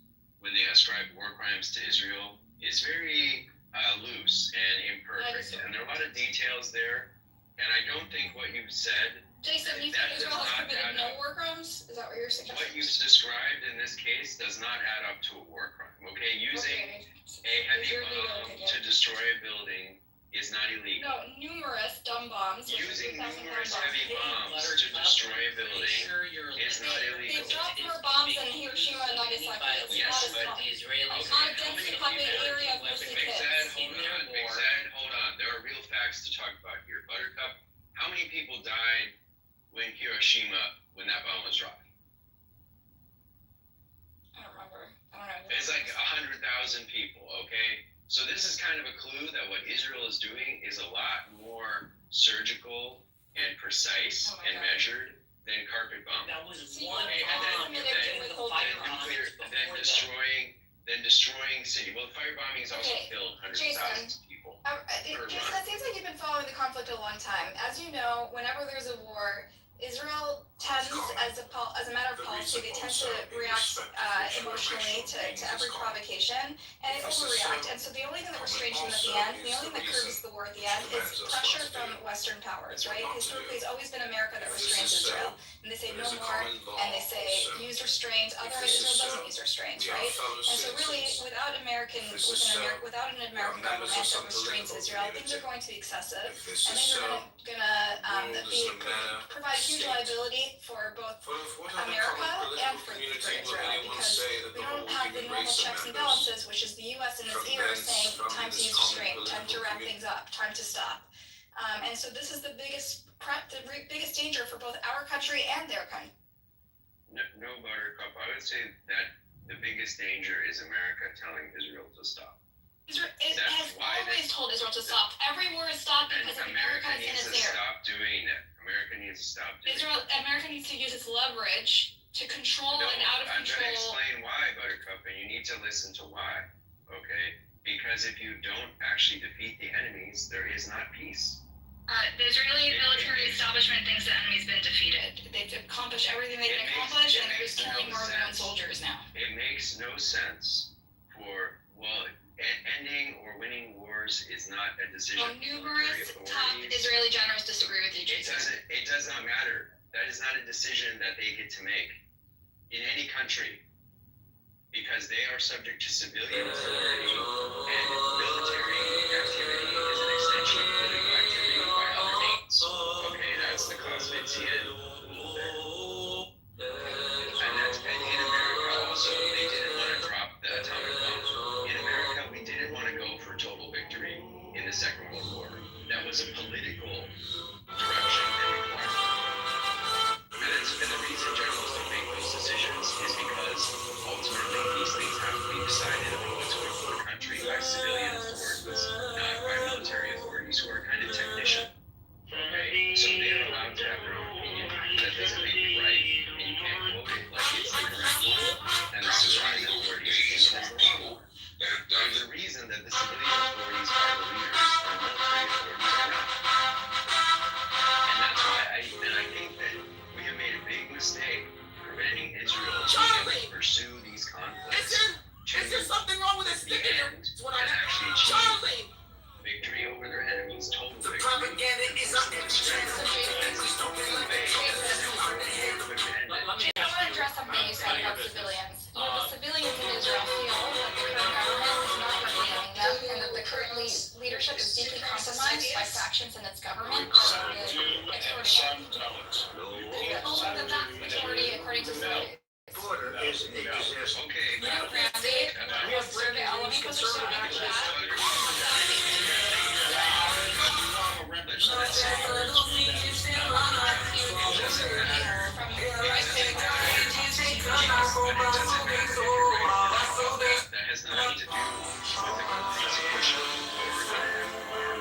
when they ascribe war crimes to Israel is very loose and imperfect. And there are a lot of details there. And I don't think what you've said. Jason, you think Israel has committed no war crimes? Is that what you're suggesting? What you've described in this case does not add up to a war crime. Okay, using a heavy bomb to destroy a building is not illegal. No, numerous dumb bombs. Using numerous heavy bombs to destroy a building is not illegal. They dropped more bombs in Hiroshima and Nagasaki. It's Yes, not but as the Israelis on a densely populated area of mostly Big kids. Zed, hold on. There are real facts to talk about here. Buttercup, how many people died when when that bomb was dropped? I don't remember. I don't know. It's like 100,000 people, okay? So this is kind of a clue that what Israel is doing is a lot more surgical and precise and measured than carpet bombing. That was So one you bomb. admitted to withholding Then destroying city. Well, firebombing has also Okay, killed hundreds of thousands of people. Jason, it seems like you've been following the conflict a long time. As you know, whenever there's a war, Israel tends, as a matter of policy, they tend to react emotionally to every provocation, and it overreact. And so the only thing that restrains them at the end, the only thing that curbs the war at the end, is pressure from Western powers, right? Historically, it's always been America that restrains Israel. And they say no more, and they say use restraint, otherwise Israel doesn't use restraint, right? And so really, without an American government that restrains Israel, things are going to be excessive, and things are provide huge liability for both America and for Israel, because we don't have the normal checks and balances, which is the U.S. in its ear saying time to use restraint, time to wrap things up, time to stop. And so this is the biggest danger for both our country and their country. No, Buttercup. I would say that the biggest danger is America telling Israel to stop. Israel has always told Israel to stop. Every war is stopped because America is in its ear. Stop doing that. America needs to stop doing America needs to use its leverage to control and out of I'm control. going to explain why, Buttercup, and you need to listen to why, okay? Because if you don't actually defeat the enemies, there is not peace. The Israeli military establishment thinks the enemy's been defeated. They've accomplished everything they can accomplish, and they're just killing more Roman soldiers now. It makes no sense for, ending or winning wars is not a decision. Well, numerous top Israeli generals disagree with you, Jason. It does not matter. That is not a decision that they get to make in any country, because they are subject to civilian authority, and military activity is an extension of political activity by other means. Okay, that's the Clausewitzian rule there. And in America also, they didn't want to drop the atomic bomb. In America, we didn't want to go for total victory in the Second World War. That was a political direction and requirement. And the reason generals don't make those decisions is because ultimately these things have to be decided on what's good for the country by civilian authorities, not by military authorities who are kind of technician. Okay, so they are allowed to have their own opinion. That doesn't make it right, and you can't quote it like it's the correct one. And the civilian authorities is the wrong one. There's a reason that the civilian authorities are the leaders, and the military authorities are not. And that's why I think that we have made a big mistake preventing Israel from being able to pursue these conflicts. Is there something wrong with this? And actually achieve victory over their enemies, total victory. The propaganda is up in I want to address something you said about civilians. The civilians in Israel feel that the current government is not representing them, and that the current leadership is deeply compromised by factions in its government. The vast majority, according to civilians. Okay, now that has nothing to do with the complete situation of the war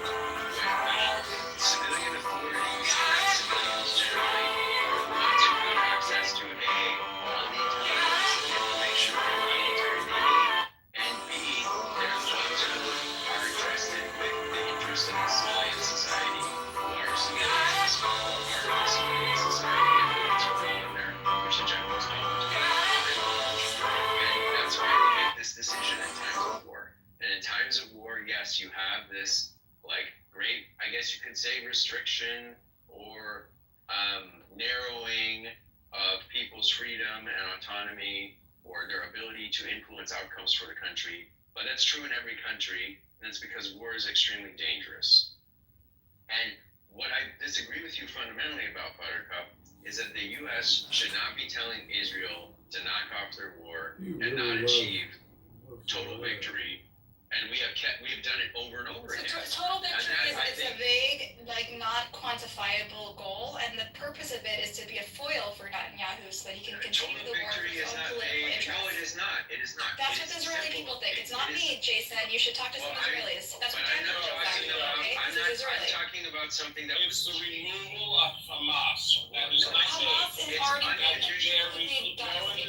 civilian authorities and civilians generally are the ones who have access to all the intelligence and information from the military they need, and B, they're the ones who are interested with the interest of the civilian society, who are civilians, who are part of the civilian society, and what's going on there, which the generals don't. And that's why they make this decision in times of war. And in times of war, yes, you have this great, I guess you could say, restriction or narrowing of people's freedom and autonomy or their ability to influence outcomes for the country. But that's true in every country, and it's because war is extremely dangerous. And what I disagree with you fundamentally about, Buttercup, is that the U.S. should not be telling Israel to knock off their war and not achieve total victory. And we have done it over and over again. Total victory is a vague, not quantifiable goal, and the purpose of it is to be a foil for Netanyahu so that he can continue the war for his own political interests. No, it is not. It is not. That's what the Israeli people think. It's not me, Jason. You should talk to some Israelis. That's what they're talking about, okay? This is Israeli. I'm talking about something that was the removal of Hamas. That is not Hamas is already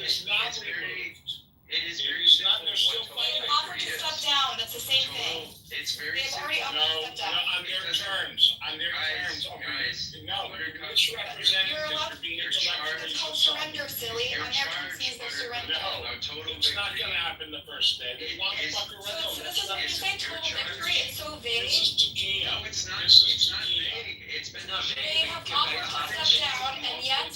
it's not removed. It is very It's not, simple. they're still fighting. They offered to step down. That's the same thing. It's very They've simple. already offered to step down. On their terms. On their terms. No, you're misrepresenting You're allowed- this to be It's called surrender, silly. Americans means they surrender. No, it's not gonna happen the first day. They want to fuck around. So this is when you say total victory. It's so vague. This is tequila. No, it's not. This is It's not tequila. vague. It's been They have offered to step down, and yet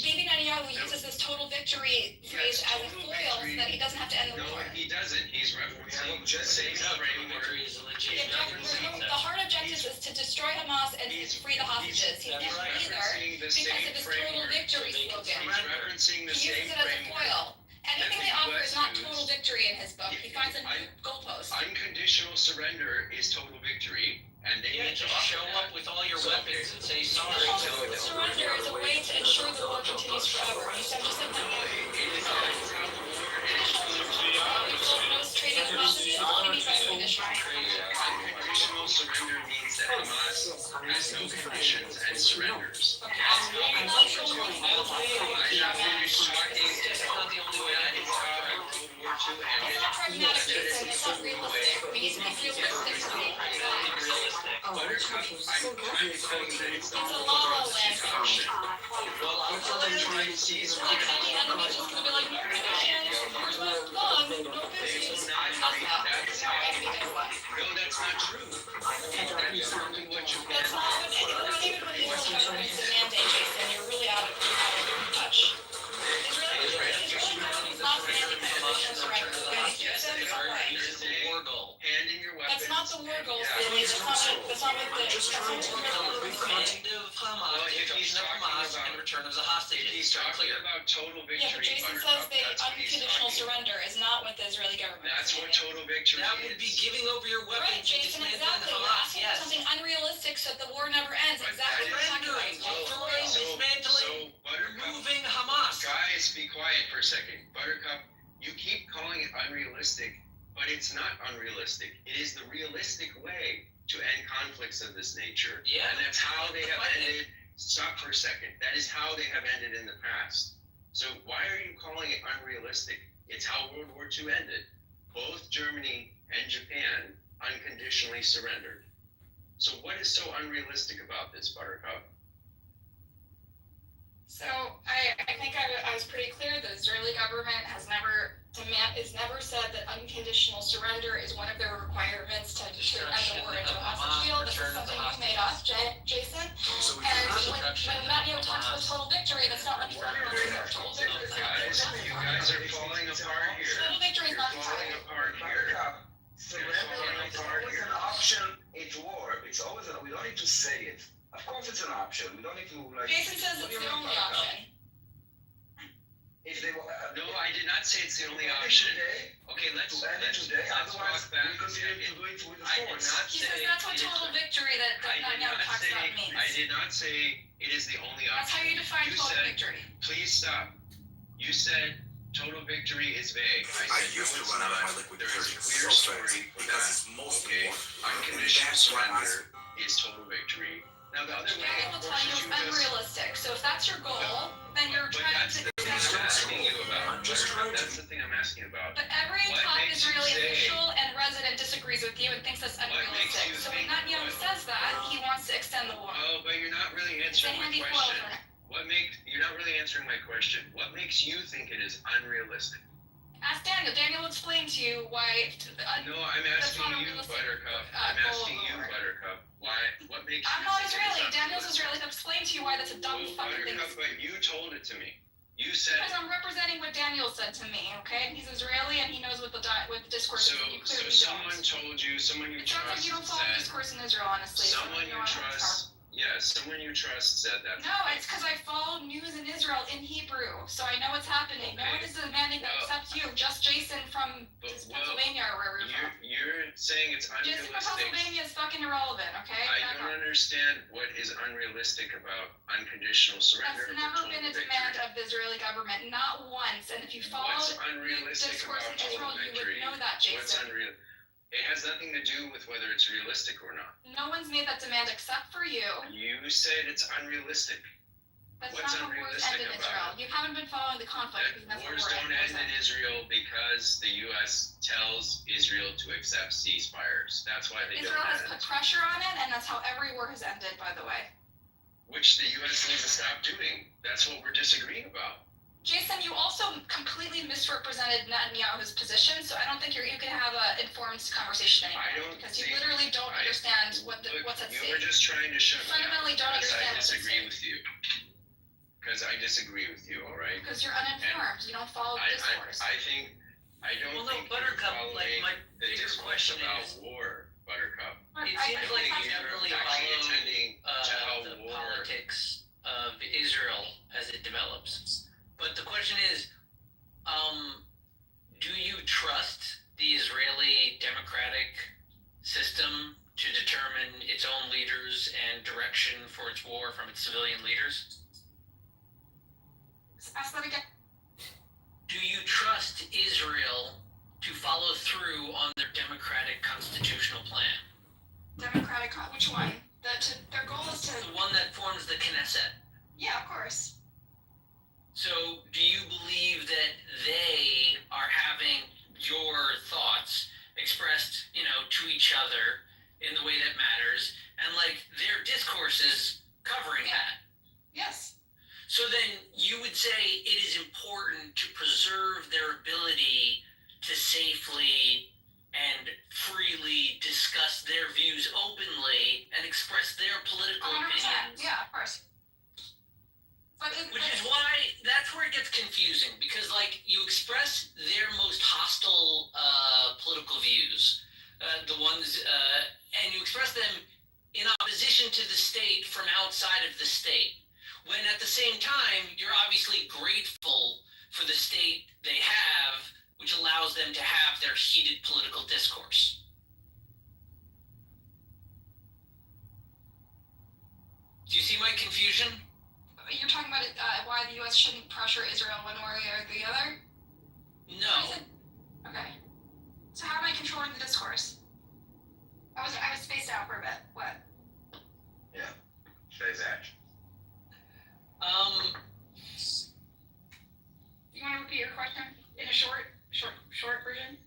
Bibi Netanyahu uses this total victory phrase as a foil so that he doesn't have to end the No, war. he doesn't. He's referencing the same framework. The hard objective is to destroy Hamas and free the hostages. He's never either referencing the because same of his total framework. victory slogan. He's referencing the He same uses it as a framework. foil. Anything they offer is not total victory in his book. He finds a new goalpost. Unconditional surrender is total victory, and they need to just show up with all your weapons and say sorry. Total surrender is a way to ensure the war continues forever. You said just like that. Trading hostages, what do you mean by conditional? Unconditional surrender means that Hamas has no conditions and surrenders. Okay. I'm not finished talking. It's not pragmatic, Jason. It's not realistic. We need to be realistic to me. Buttercup, I'm finding that it's It's a la la land. Well, I'm trying to see Like any enemy is just gonna be like, no conditions, here's my gun, no business. That's No, enemy does what? No, that's not true. That's only what you can. That's not even what the Israeli government's a mandate, Jason. You're really out of touch. Israeli government's not demanding conditional surrender. Okay, Jason, There's a War goal. hand in your weapon. that's not the war goals, Billy. That's not what the End of Hamas, destruction of Hamas, and return of the hostages. He's Start talking clear. about total victory. Yeah, but Jason says Buttercup. the That's what he's unconditional talking about. surrender is not what the Israeli government is That's what saying. total victory That would be is. giving over your Right, weapons and Jason, dismantling exactly. We're Hamas, asking for yes. something unrealistic so that the war never ends. But Exactly what we're talking about. Surrendering, It's called destroying, war. dismantling, Buttercup, removing Hamas. guys, be quiet for a second. Buttercup, you keep calling it unrealistic, but it's not unrealistic. It is the realistic way to end conflicts of this nature. Yeah. And that's how they have Fighting. ended. Stop for a second. That is how they have ended in the past. So why are you calling it unrealistic? It's how World War II ended. Both Germany and Japan unconditionally surrendered. So what is so unrealistic about this, Buttercup? So I think I was pretty clear. The Israeli government has never said that unconditional surrender is one of their requirements to end the war into a hostage deal. This is something you made up, Jason. And when Netanyahu talks about total victory, that's not what he's talking about. Total victory. Guys, you guys are falling apart here. Total victory is not You're falling apart here. Surrender is always an option in war. It's always we don't need to say it. Of course it's an option. We don't need to like. Jason says it's the only option. If they No, I did not say it's the only option. today, Okay, let's to end it today, let's otherwise walk back we a continue to second. do it with the I did force. not He say says that's what it is- total victory that I did Netanyahu not talks say about means. I did not say it is the only option. That's how you define You total said- victory. Please stop. You said total victory is vague. I said, used no, to it's run out of not. my liquid There is a detergent clear so fast story for because that. it's mostly Okay, water. unconditional That's why I- surrender is total victory. Now the other way, Daniel will tell you it's you just unrealistic. So if that's your goal, then you're but trying that's to. the thing I'm asking you about. I'm just trying to- That's the thing I'm asking about. But every What top makes you Israeli say- official and resident disagrees with you and thinks that's What makes unrealistic. you So when think- Netanyahu what- says that, he wants to extend the war. Oh, but you're not really It's a answering my handy foil question. for him. You're not really answering my question. What makes you think it is unrealistic? Ask Daniel. Daniel will explain to you why. No, I'm That's asking not a you, realistic, Buttercup. goal I'm asking of you, war. Buttercup. What makes I'm you not think it is Israeli. Daniel's unrealistic? Israeli. He'll explain to you why that's a dumb Well, fucking thing. Buttercup, but you told it to me. You said Because I'm representing what Daniel said to me, okay? And he's Israeli and he knows what the discourse so. is. And you So clearly someone don't. told you, someone you It sounds like trust you don't follow said, discourse in Israel, honestly. So someone you know, I'm trust. Yeah, someone you trust said that. No, it's because I follow news in Israel in Hebrew, so I know what's happening. No Okay. one is demanding that Well, except you, just Jason from But, Pennsylvania or wherever you're from. You're saying it's Jason from unrealistic. Pennsylvania is fucking irrelevant, okay? I Back don't off. understand what is unrealistic about unconditional surrender. That's or never total been a victory. demand of the Israeli government, not once. And if you followed What's unrealistic discourse about in total Israel, you victory? would know that, What's Jason. unreal? It has nothing to do with whether it's realistic or not. No one's made that demand except for you. You said it's unrealistic. That's What's not how wars unrealistic end in about Israel. You haven't been following the conflict That because that's wars what don't end in Israel because the U.S. tells Israel to accept ceasefires. That's why they Israel don't has end. put pressure on it, and that's how every war has ended, by the way. Which the U.S. needs to stop doing. That's what we're disagreeing about. Jason, you also completely misrepresented Netanyahu's position, so I don't think you can have an informed conversation I anymore. don't Because you think- literally don't I- understand what's at You were stake. just trying to shut me down. Fundamentally don't because understand I what's at disagree stake. with you. Because I disagree with you, all right? Because you're uninformed. You don't follow the discourse. I don't Well, no, think Buttercup, you're like, following my the bigger discourse question about is- war, Buttercup. It I- seems I- like I- you You're generally actually follow attending to how the war. politics of Israel as it develops. But the question is, do you trust the Israeli democratic system to determine its own leaders and direction for its war from its civilian leaders? Ask that again. Do you trust Israel to follow through on their democratic constitutional plan? Democratic, which one? Their goal is to. The one that forms the Knesset. Yeah, of course. So, do you believe that they are having your thoughts expressed, to each other in the way that matters, and like their discourse is covering that. Yes. So then you would say it is important to preserve their ability to safely and freely discuss their views openly and express their political 100%. opinions. Yeah, of course. But Which is why that's where it gets confusing, because like you express their most hostile political views, the ones, and you express them in opposition to the state from outside of the state. When at the same time, you're obviously grateful for the state they have, which allows them to have their heated political discourse. Do you see my confusion? you're talking about why the U.S. shouldn't pressure Israel one way or the other? No. Okay. So how am I controlling the discourse? I was spaced out for a bit. What? Yeah. Exactly. You want to repeat your question in a short version?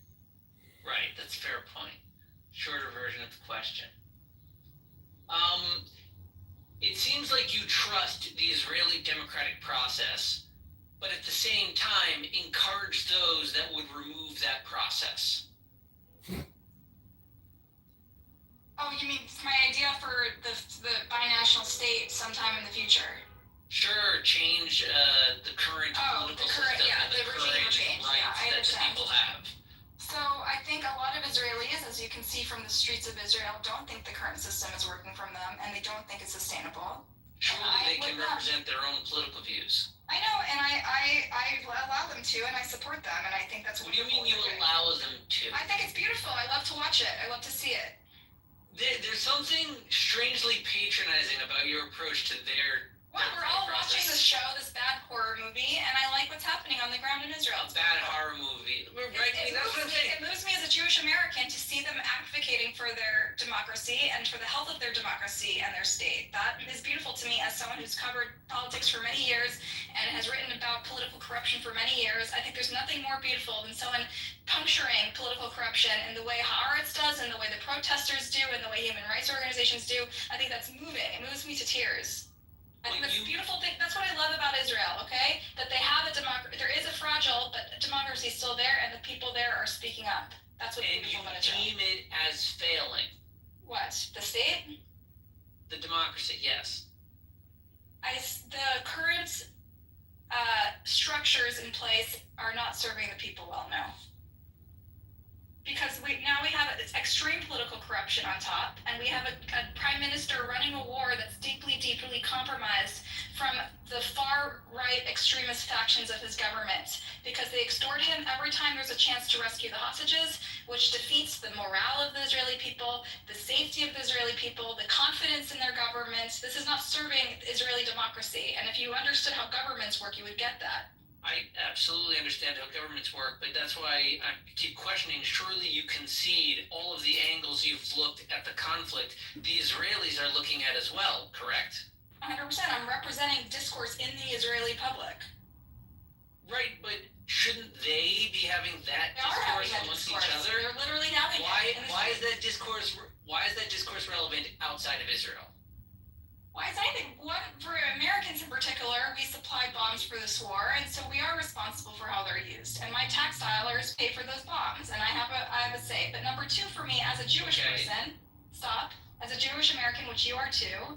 Right, that's a fair point. Shorter version of the question. It seems like you trust the Israeli democratic process, but at the same time encourage those that would remove that process. Oh, you mean my idea for the binational state sometime in the future? Sure, change the current political system and the regime current change. rights Yeah, I that the understand. people have. So I think a lot of Israelis, as you can see from the streets of Israel, don't think the current system is working from them, and they don't think it's sustainable. Surely they can represent their own political views. I know, and I allow them to, and I support them, and I think that's What do you mean you allow them to? I think it's beautiful. I love to watch it. I love to see it. There's something strangely patronizing about your approach to their Well, we're all watching this show, this bad horror movie, and I like what's happening on the ground in Israel. It's bad horror movie. Right? It moves me as a Jewish American to see them advocating for their democracy and for the health of their democracy and their state. That is beautiful to me as someone who's covered politics for many years and has written about political corruption for many years. I think there's nothing more beautiful than someone puncturing political corruption in the way Haaretz does, and the way the protesters do, and the way human rights organizations do. I think that's moving. It moves me to tears. I think that's a beautiful thing. That's what I love about Israel, okay? That they have a democracy. There is a fragile, but democracy is still there, and the people there are speaking up. That's what's beautiful about Israel. And you deem it as failing. What? The state? The democracy, yes. The current structures in place are not serving the people well, no. Because now we have extreme political corruption on top, and we have a prime minister running a war that's deeply, deeply compromised from the far-right extremist factions of his government, because they extort him every time there's a chance to rescue the hostages, which defeats the morale of the Israeli people, the safety of the Israeli people, the confidence in their government. This is not serving Israeli democracy, and if you understood how governments work, you would get that. I absolutely understand how governments work, but that's why I keep questioning. Surely you concede all of the angles you've looked at the conflict, the Israelis are looking at as well, correct? 100%. I'm representing discourse in the Israeli public. Right, but shouldn't they be having that discourse amongst each other? They're literally having it. Why is that discourse relevant outside of Israel? Why is anything? For Americans in particular, we supply bombs for this war, and so we are responsible for how they're used. And my tax dollars pay for those bombs, and I have a say. But number two, for me as a Jewish person, as a Jewish American, which you are too,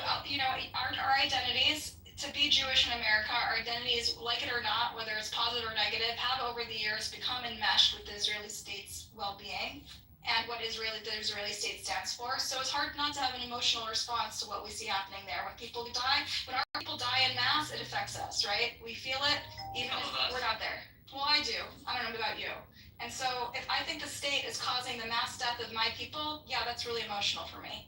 our identities, to be Jewish in America, our identities, like it or not, whether it's positive or negative, have over the years become enmeshed with the Israeli state's well-being and what the Israeli state stands for. So it's hard not to have an emotional response to what we see happening there. When people die, when our people die in mass, it affects us, right? We feel it, even if we're not there. Well, I do. I don't know about you. And so if I think the state is causing the mass death of my people, yeah, that's really emotional for me.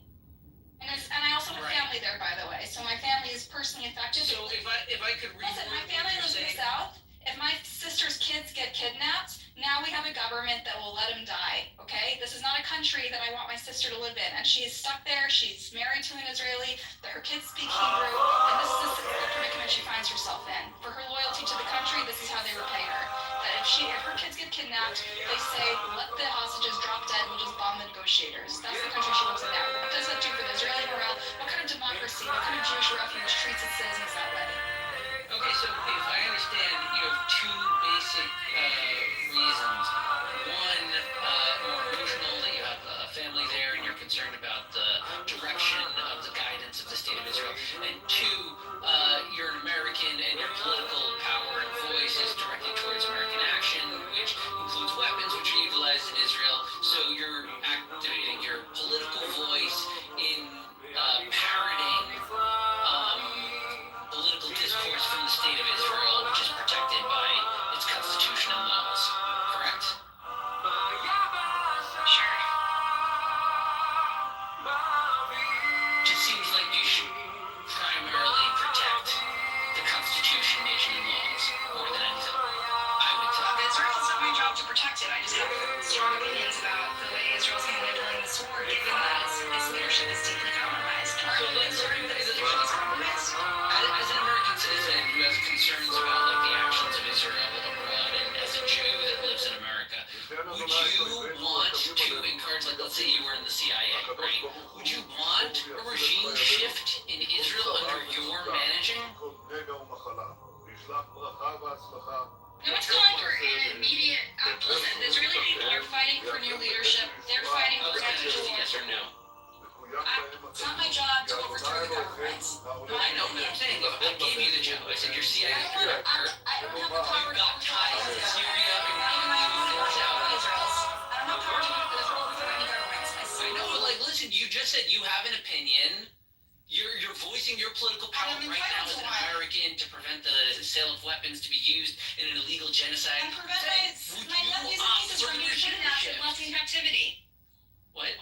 And I also have family there, by the way. So my family is personally affected. So if I could listen, my family lives in the South. If my sister's kids get kidnapped, now we have a government that will let them die, okay? This is not a country that I want my sister to live in. And she's stuck there. She's married to an Israeli. Her kids speak Hebrew. And this is the predicament she finds herself in. For her loyalty to the country, this is how they repay her. that if her kids get kidnapped, they say, let the hostages drop dead, we'll just bomb the negotiators. That's the country she lives in now. What does that do for the Israeli morale? What kind of democracy, what kind of Jewish refuge treats its citizens that way? Okay, so if I understand, you have two basic reasons. One, more emotional, that you have a family there and you're concerned about the direction of the guidance of the state of Israel. And two, you're an American and your political power and voice is directed towards American action, which includes weapons which are utilized in Israel. So you're activating your political voice in parroting political discourse from the state of Israel, which is protected by its constitution and laws. Correct? Sure. Just seems like you should primarily protect the constitution, nation, and laws more than anything. I would say. It's not my job to protect it. I just have strong opinions about the way Israel's handling during this war, given that its leadership is deeply compromised. So let's start with Is leadership is compromised? as an American citizen who has concerns about like the actions of Israel abroad, and as a Jew that lives in America, would you want to encourage, like, let's say you were in the CIA, right? Would you want a regime shift in Israel under your managing? No one's calling for an immediate listen, the Israeli people are fighting for new leadership. They're fighting I for was going to just actual. yes or no. It's not my job to overturn the government. I know, but I'm saying, if I gave you the job, I said you're CIA director, I don't have the power you've got to ties to Syria and my own to Saudi. Israel's. I don't have power to overthrow any governments. I know, but like, listen, you just said you have an opinion. You're voicing your political power I'm right now entitled as to an one. American to prevent the sale of weapons to be used in an illegal genocide. And prevent Would my you nephews and opt nieces for from being regime kidnapped shift? and left in captivity. What?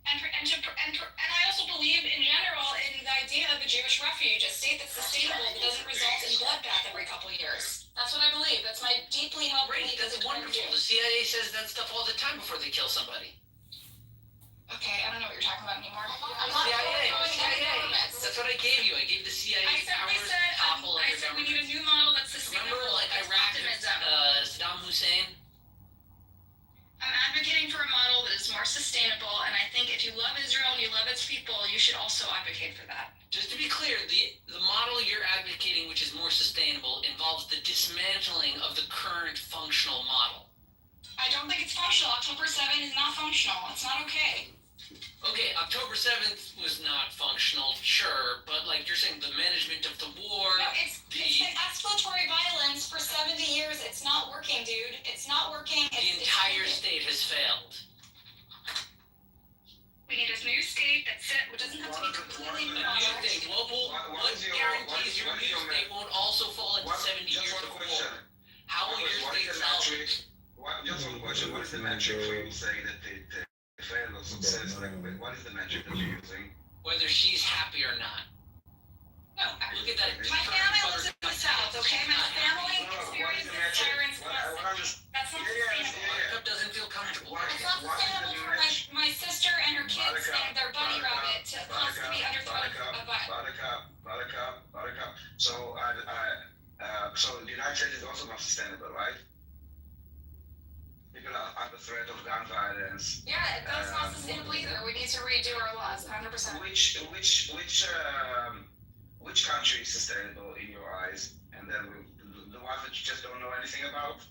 And I also believe in general in the idea of a Jewish refuge, a state that's sustainable that doesn't result in bloodbath every couple of years. That's what I believe. That's my deeply held Great, belief as that's a wonderful. The CIA says that stuff all the time before they kill somebody. Okay, I don't know what you're talking about anymore. I'm not CIA, going CIA. governments. That's what I gave you. I gave the CIA I simply powers said, to topple I other said we governments. need a new model that's sustainable. Remember, like that's Iraq, optimism. Saddam Hussein? I'm advocating for a model that is more sustainable, and I think if you love Israel and you love its people, you should also advocate for that. Just to be clear, the model you're advocating, which is more sustainable, involves the dismantling of the current functional model. I don't think it's functional. October 7 is not functional. It's not okay. Okay, October 7th was not functional, sure, but like you're saying, the management of the war, No, it's been escalatory violence for 70 years. It's not working, dude. It's not working. the entire state has failed. We need a new state that's it, which doesn't have to be completely A new thing. What guarantees your new state won't also fall into 70 years of war? How will your state solve? Just one question. What is the metric for you saying that it failed or success? Like, what is the metric that you're using? Whether she's happy or not. No, Look at that. my family lives in the South, okay? My family experiences tyrants. That's not sustainable. Buttercup doesn't feel comfortable. It's not sustainable for my sister and her kids and their bunny rabbit to constantly be under threat of violence. Buttercup. So, so the United States is also not sustainable, right? People are under threat of gun violence. Yeah, that's not sustainable either. We need to redo our laws, 100%. Which country is sustainable in your eyes? And then the ones that you just don't know anything about?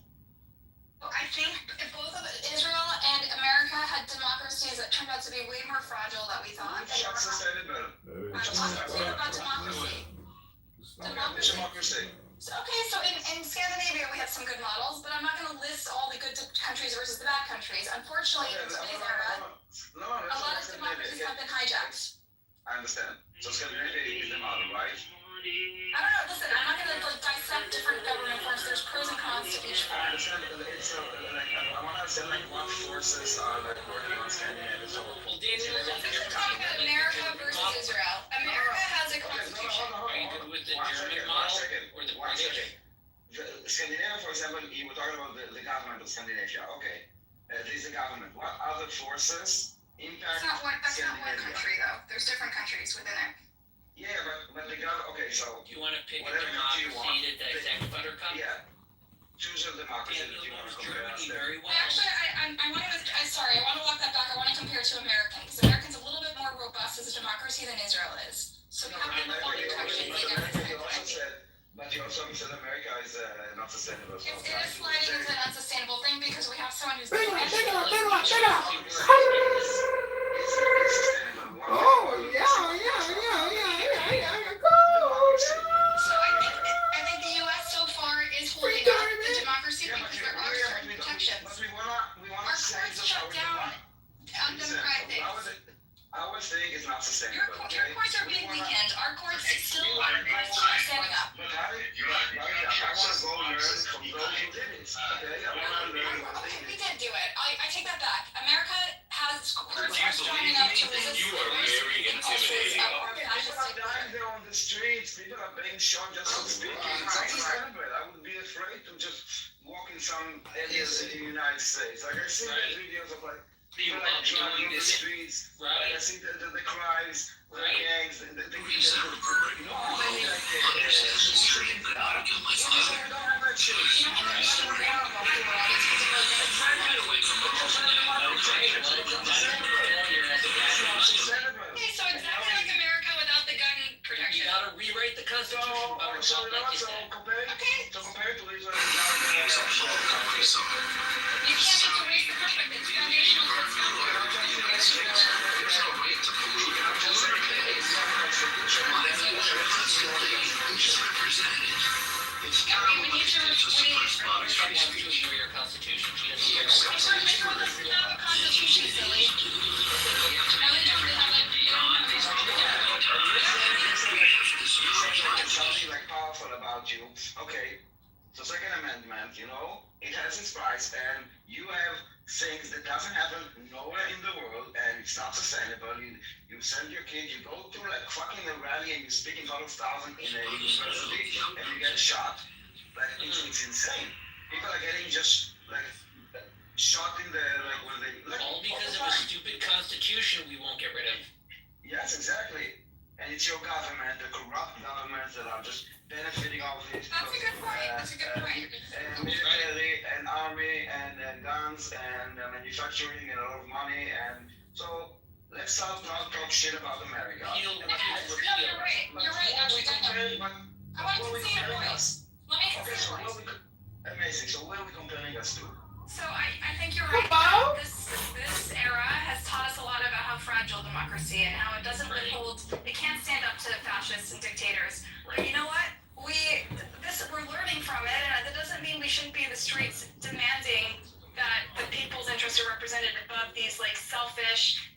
Well, I think if both of Israel and America had democracies that turned out to be way more fragile than we thought. Which one's sustainable? I'm talking about democracy. Democracy. Okay, so in Scandinavia we have some good models, but I'm not going to list all the good countries versus the bad countries. Unfortunately, in today's era, a lot of democracies have been hijacked. I understand. So Scandinavia is the model, right? I don't know, listen, I'm not going to dissect different government forms. There's pros and cons to each I form. understand, but it's I want to understand what forces are working on Scandinavia. So Well, Daniel, This is talking about America versus Israel. America has a constitution. are you good with the German model or the British? Scandinavia, for example, you were talking about the government of Scandinavia. Okay, there's a government. What other forces impact That's not one Scandinavia? country though. There's different countries within it. Yeah, but the government. Okay, so You want to pick a whatever country you want. democracy to dissect Buttercup? yeah. choose a democracy that you want to compare us to. Very well. Actually, I want to, sorry, I want to walk that back. I want to compare to America, because America's a little bit more robust as a democracy than Israel is. So we have been holding countries together. But you also said America is not sustainable. So It is sliding into an unsustainable thing because we have someone who's. Oh, yeah. So I think the U.S. so far is holding up the democracy because there are certain protections. But we wanna Our say courts that shut down undemocratic things. Our thing is not sustainable. Your courts are being weakened. Our courts still are standing up. But I want to go learn from those who did it. Okay, I want to learn what they Okay, we did. did do it. I take that back. America has courts are strong enough to resist You are very intimidating. of our People are fascist dying there on the streets. People are being shot just for speaking. It's unsustainable. I would be afraid to just walk in some areas in the United States. Like I see the videos of like people like driving on the streets. Right. I see the crimes, the gangs, the you know how many like Okay, so exactly like America without the gun You protection. gotta rewrite the Constitution. So compare it to Israel. You can't just erase the conflict. It's foundational to its we need to ignore your constitution. She doesn't care. Israel doesn't have a constitution, silly. Now they don't have Something like powerful about you. Okay, so Second Amendment, you know, it has its price, and you have things that doesn't happen nowhere in the world, and it's not sustainable. You send your kid, you go to like fucking a rally, and you speak in front of thousands in a university, and you get shot. Like it's insane. People are getting just like shot in the like when they like All because of a stupid constitution we won't get rid of. Yes, exactly. And it's your government, the corrupt governments that are just benefiting off it. That's a good point. That's a good point. And military and army and guns and manufacturing and a lot of money. And so let's not talk shit about America. No, you're right. You're right. Actually, I want to concede a point. Let me concede a point. Amazing. So what are we comparing us to? So I think you're right. This era has taught us a lot about how fragile democracy and how it doesn't withhold, it can't stand up to fascists and dictators. But you know what? We're learning from it, and that doesn't mean we shouldn't be in the streets demanding that the people's interests are represented above these like selfish,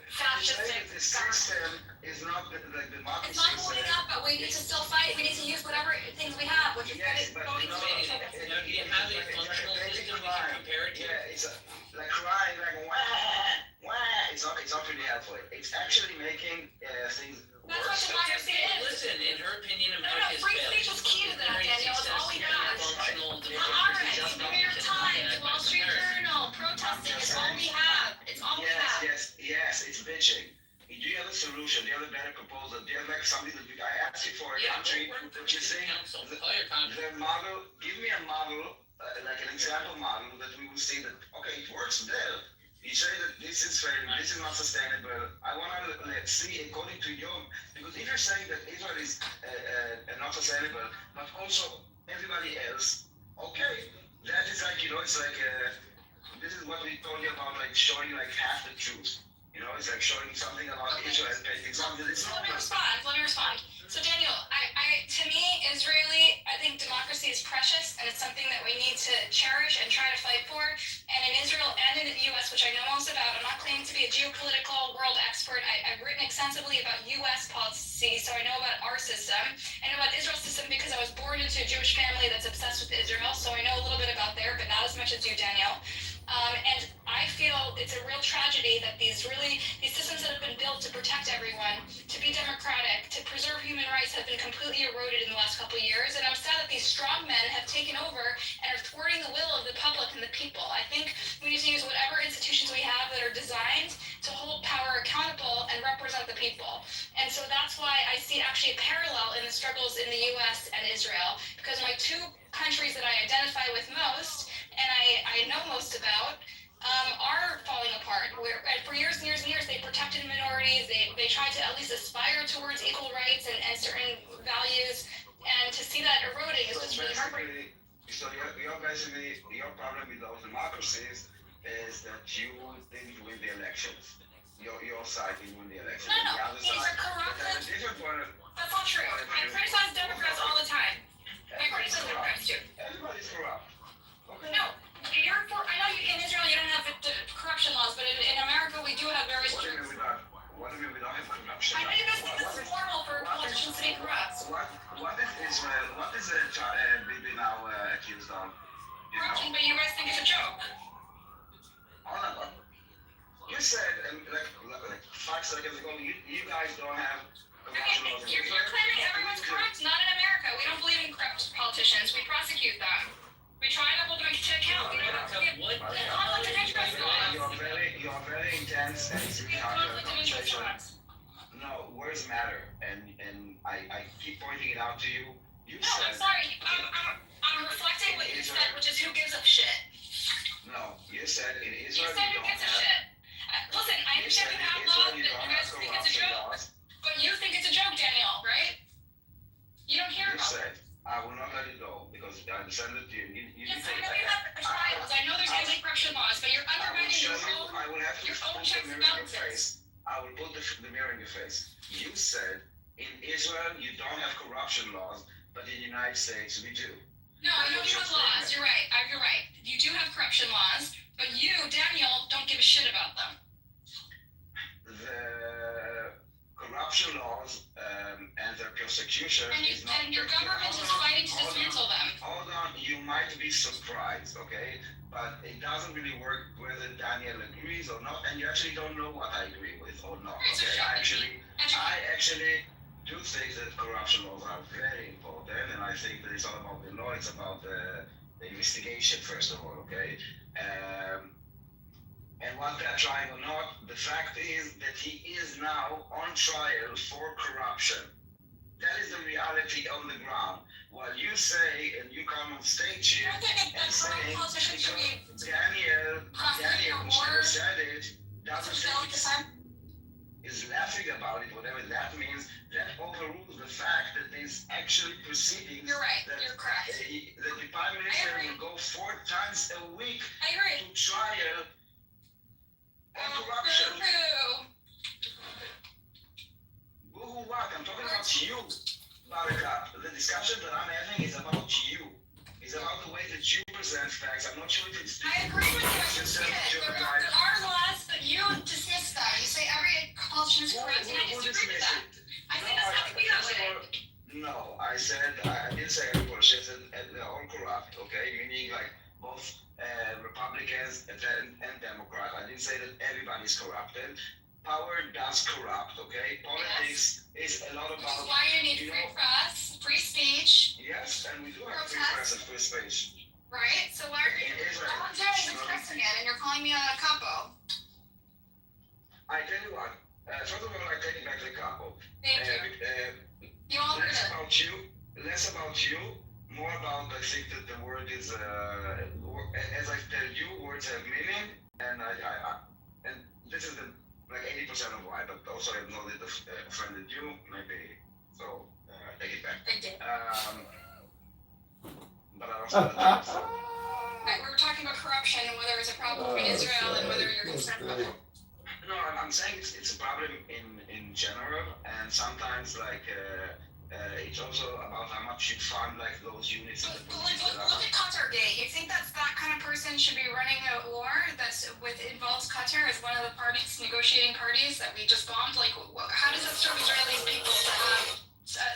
fascistic. The system is not like democracy. It's not holding up, but we need to still fight. We need to use whatever things we have, which is Yes, but voting. Do you have a functional system we can compare it to? Yeah, it's like crying, like wah, wah. It's not really helpful. It's actually making things That's what worse. democracy is. Listen, in her opinion, No, America's free speech was key to that, Daniel. It's all we got. functional The Haaretz, the New York Times, the Wall Street Journal, protesting. It's all we have. It's all we have. Yes, it's bitching. Do you have a solution? Do you have a better proposal? Do you have like something that I asked you for a country that you think the model? Give me a model, like an example model that we will see that okay, it works there. You say that this is failing, this is not sustainable. I want to see according to your, because if you're saying that Israel is not sustainable, but also everybody else, okay, that is like it's like this is what we told you about, like showing like half the truth. It's like showing something about Israel, painting something that is Let not. me respond. So Daniel, to me, I think democracy is precious, and it's something that we need to cherish and try to fight for. And in Israel and in the U.S., which I know most about, I'm not claiming to be a geopolitical world expert. I've written extensively about U.S. policy, so I know about our system. I know about Israel's system because I was born into a Jewish family that's obsessed with Israel, so I know a little bit about there, but not as much as you, Daniel. And I feel it's a real tragedy that these systems that have been built to protect everyone, to be democratic, to preserve human rights have been completely eroded in the last couple of years. And I'm sad that these strong men have taken over and are thwarting the will of the public and the people. I think we need to use whatever institutions we have that are designed to hold power accountable and represent the people. And so that's why I see actually a parallel in the struggles in the US and Israel, because my two countries that I identify with most and I know most about are falling apart. Where for years and years and years they protected minorities, they tried to at least aspire towards equal rights and certain values, and to see that eroding is just really heartbreaking. So basically your problem with those democracies is that you didn't win the elections. Your side didn't win the elections. No, the other these side, are corrupted. That's not true. I Everybody- criticize Democrats all the time. I criticize Democrats too. Everybody's corrupt. Okay. No, you're for. I know in Israel you don't have the corruption laws, but in America we do have very What do you strict. mean we don't? What do you mean we don't have corruption? I know you guys think this is normal for politicians to be corrupt. What is Israel? What is Bibi now accused of? You know? Corruption, but you guys think it's a joke. Hold on. You said like 5 seconds ago you guys don't have corruption laws in You're Israel. claiming everyone's corrupt. Not in America. We don't believe in corrupt politicians. We prosecute them. We try to hold them to account. We don't have What? conflict of interest laws. You're very intense and it's We really have hard to have a conflict of interest conversation. laws. No, words matter, and I keep pointing it out to you. You No, I'm said sorry. I'm reflecting what you said, which is who gives a shit. no. You said in You Israel said you who don't gives a have. shit. Listen, I You understand said we in have Israel laws, you but don't you have guys think it's a corruption joke. laws. But you think it's a joke, Danielle, right? You don't hear You about it. said I will not let it go because I understand that you Yes, think I know you have trials. I know there's anti-corruption laws, but you're I will undermining show your you. own. I will have to your own put checks the and mirror in your balances. face. I will put the mirror in your face. You said in Israel you don't have corruption laws, but in the United States we do. No, I know you have laws. You're right. You're right. You do have corruption laws, but you, Daniel, don't give a shit about them. The corruption laws and their persecution is not. And your government is fighting to dismantle them. Hold on, you might be surprised, okay? But it doesn't really work whether Daniel agrees or not, and you actually don't know what I agree with or not. Right, so Okay, show I actually do think that corruption laws are very important, and I think that it's not about the law; it's about the investigation first of all. Okay. And what they're trying or not, the fact is that he is now on trial for corruption. That is the reality on the ground. While you say, and you come on stage here You don't think and a say, corrupt politician should be Daniel, prosecuted who for said it, doesn't selling think the time? is laughing about it, whatever that means, that overrules the fact that there's actually proceedings. You're right. That, You're correct. that the Prime Minister agree. will go 4 times a week I agree. to trial on corruption. Boo-hoo. Boo what? I'm talking about you, Buttercup. The discussion that I'm having is about you. It's about the way that you present facts. I'm not sure if it's I agree with you. I It's just see it. that There are laws, but you dismiss that. You say every politician is corrupt, and I Who disagree with dismissed that. it? I think that's not to be that way. No, I didn't say every politician they're all corrupt, okay? Meaning like both Republicans and Democrats. I didn't say that everybody's corrupted. Power does corrupt, okay? Politics is a lot Which is about, why you need free press, free speech, yes, and we do have free press and free speech. right? So why are you? In Israel. All I'm doing is expressing it, and you're calling me a capo. I tell you what, first of all, I take it back to the capo. Thank you. You all heard it. Less about you, more about I think that the word is, as I tell you, words have meaning, and and this is the like 80% of why, but also I know that offended you, maybe, so take it back. Thank you. But I also Right, we were talking about corruption and whether it's a problem in Israel and whether you're concerned about it. No, I'm saying it's a problem in general, and sometimes like it's also about how much you fund like those units in the police that Look at Qatargate. You think that's that kind of person should be running a war involves Qatar as one of the parties, negotiating parties that we just bombed? Like, how does it serve Israeli people to have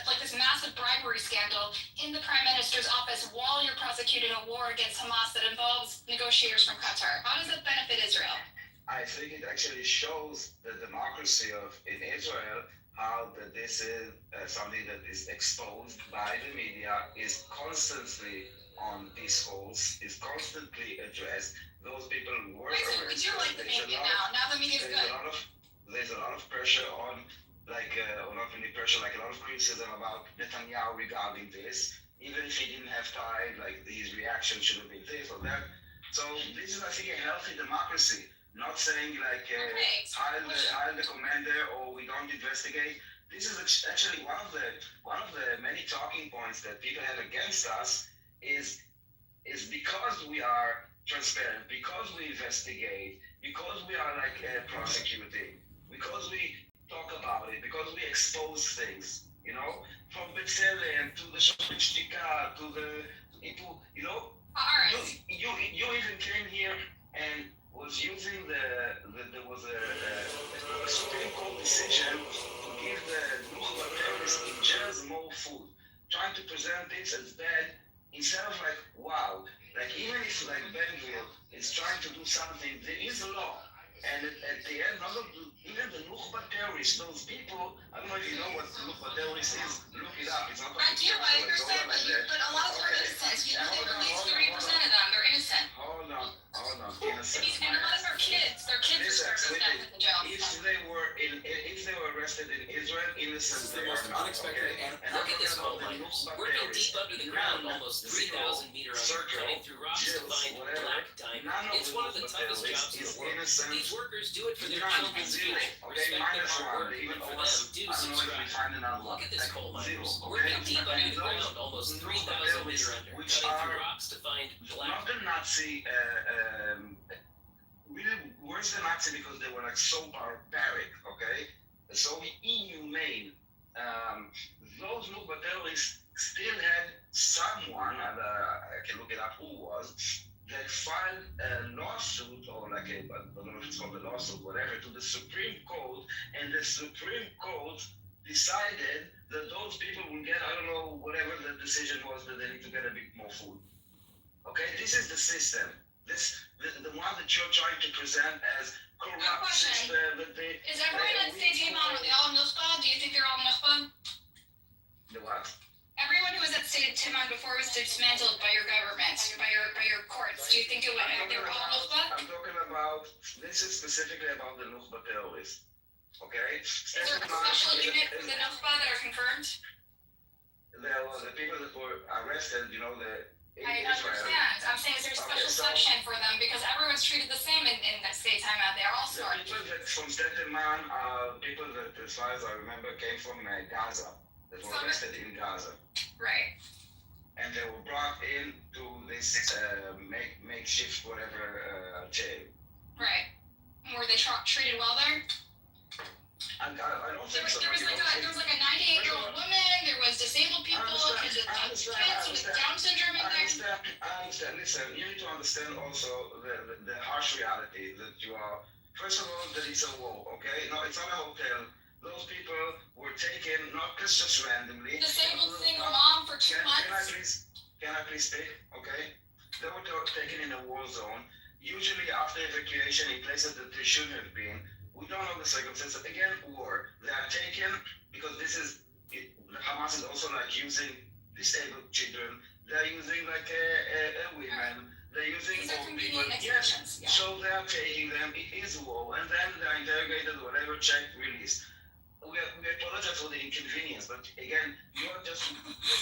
like this massive bribery scandal in the prime minister's office while you're prosecuting a war against Hamas that involves negotiators from Qatar? How does it benefit Israel? I think it actually shows the democracy in Israel, how that this is something that is exposed by the media, is constantly on discourse, is constantly addressed. Those people were We do like the media now. Now the media is good. There's a lot of pressure on like or not really pressure, like a lot of criticism about Netanyahu regarding this. Even if he didn't have time, like his reaction should have been this or that. So this is, I think, a healthy democracy. Not saying like hire the commander or we don't investigate. This is actually one of the many talking points that people have against us is because we are transparent, because we investigate, because we are like prosecuting, because we talk about it, because we expose things, you know, from B'Tselem to the Shopping Shtika to you know, you even came here and was using there was a Supreme Court decision to give the Nukhba terrorists in jails more food, trying to present this as bad instead of like, wow, like even if like Ben-Gvir is trying to do something, there is a law. And at the end, even the Nukhba terrorists, those people, I don't know if you know what Nukhba terrorists is, look it up. It's not I do, I understand, but a lot of them are innocent. You know, they released 30% of them, they're innocent. Hold on, innocent. And a lot of them are kids. Their kids are serving them in the jail. If they were arrested in Israel, innocent they are not. Unexpected. Okay? And Look at this about coal the miners Nukhba working terrorists. deep under the ground, almost 3,000 meters under, cutting through rocks to find black diamond. It's one of the toughest jobs in the world. These workers do it for their children's future. Respect their hard work, and for them, do subscribe. Look at this coal miners working deep under the ground, almost 3,000 meters under, cutting through rocks to find black. Not the Nazi, really worse than Nazi because they were like so barbaric, okay? So inhumane. Those Nukhba terrorists still had someone, and I can look it up who was, that filed a lawsuit, or like I don't know if it's called a lawsuit, whatever, to the Supreme Court, and the Supreme Court decided that those people will get, I don't know, whatever the decision was, that they need to get a bit more food. Okay, this is the system. The one that you're trying to present as corrupt system. Is everyone at State Timon, are they all Nukhba? Do you think they're all Nukhba? The what? Everyone who was at State Timon before was dismantled by your government, by your courts. Do you think they were all Nukhba? I'm talking about, this is specifically about the Nukhba terrorists. Okay? Is there a special unit for the Nukhba that are confirmed? There were the people that were arrested, you know, I understand. I'm saying is there a special section for them because everyone's treated the same in that State Timon. They're all The sorted. people that from State Timon are people that, as far as I remember, came from Gaza. That were arrested in Gaza. Right. And they were brought in to this makeshift whatever jail. Right. Were they treated well there? And I don't think so. There was like a 98-year-old woman. There was disabled people. Kids with Down syndrome in there. I understand. Listen, you need to understand also the harsh reality that you are. First of all, that it's a war. Okay, no, it's not a hotel. Those people were taken not just randomly. Disabled single mom for 2 months. Can I please speak? Okay. They were taken in a war zone. Usually after evacuation in places that they shouldn't have been. We don't know the circumstances. Again, war. They are taken because Hamas is also like using disabled children. They're using like women. They're using old people. Yes. Yeah. So they are taking them. It is war, and then they're interrogated, whatever, checked, released. We apologize for the inconvenience, but again, you're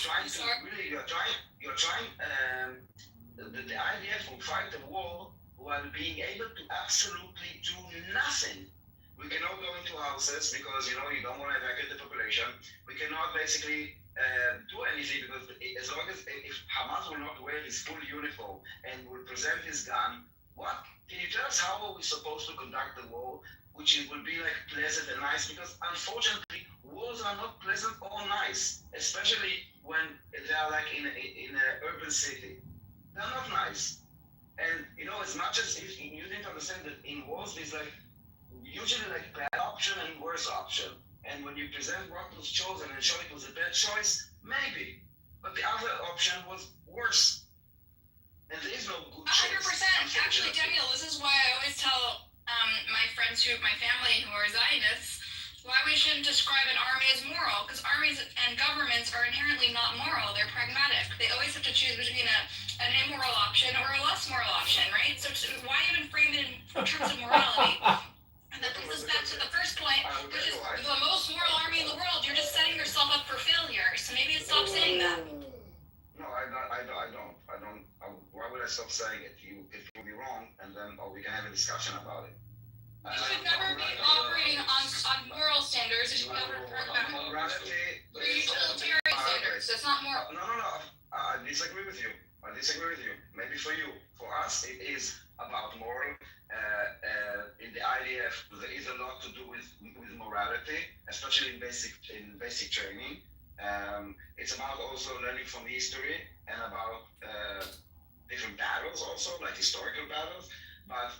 trying to really, the IDF will fight the war while being able to absolutely do nothing. We cannot go into houses because, you don't want to evacuate the population. We cannot basically do anything because as long as if Hamas will not wear his full uniform and will present his gun, what? Can you tell us how are we supposed to conduct the war, which it will be like pleasant and nice? Because unfortunately, wars are not pleasant or nice, especially when they are like in an urban city. They're not nice. And as much as you need to understand that in wars there's like usually like bad option and worse option. And when you present what was chosen and show it was a bad choice, maybe. But the other option was worse. And there is no good choice. 100%. Actually, Daniel, this is why I always tell my friends my family who are Zionists, why we shouldn't describe an army as moral, because armies and governments are inherently not moral. They're pragmatic. They always have to choose between an immoral option or a less moral option, right? So why even frame it in terms of morality? And that brings us back to the first point, which is the most moral army in the You should never be operating on moral standards if you ever morality. or utilitarian standards. That's not moral. No. I disagree with you. Maybe for you. For us, it is about moral. In the IDF, there is a lot to do with morality, especially in basic training. It's about also learning from history and about different battles, also like historical battles, but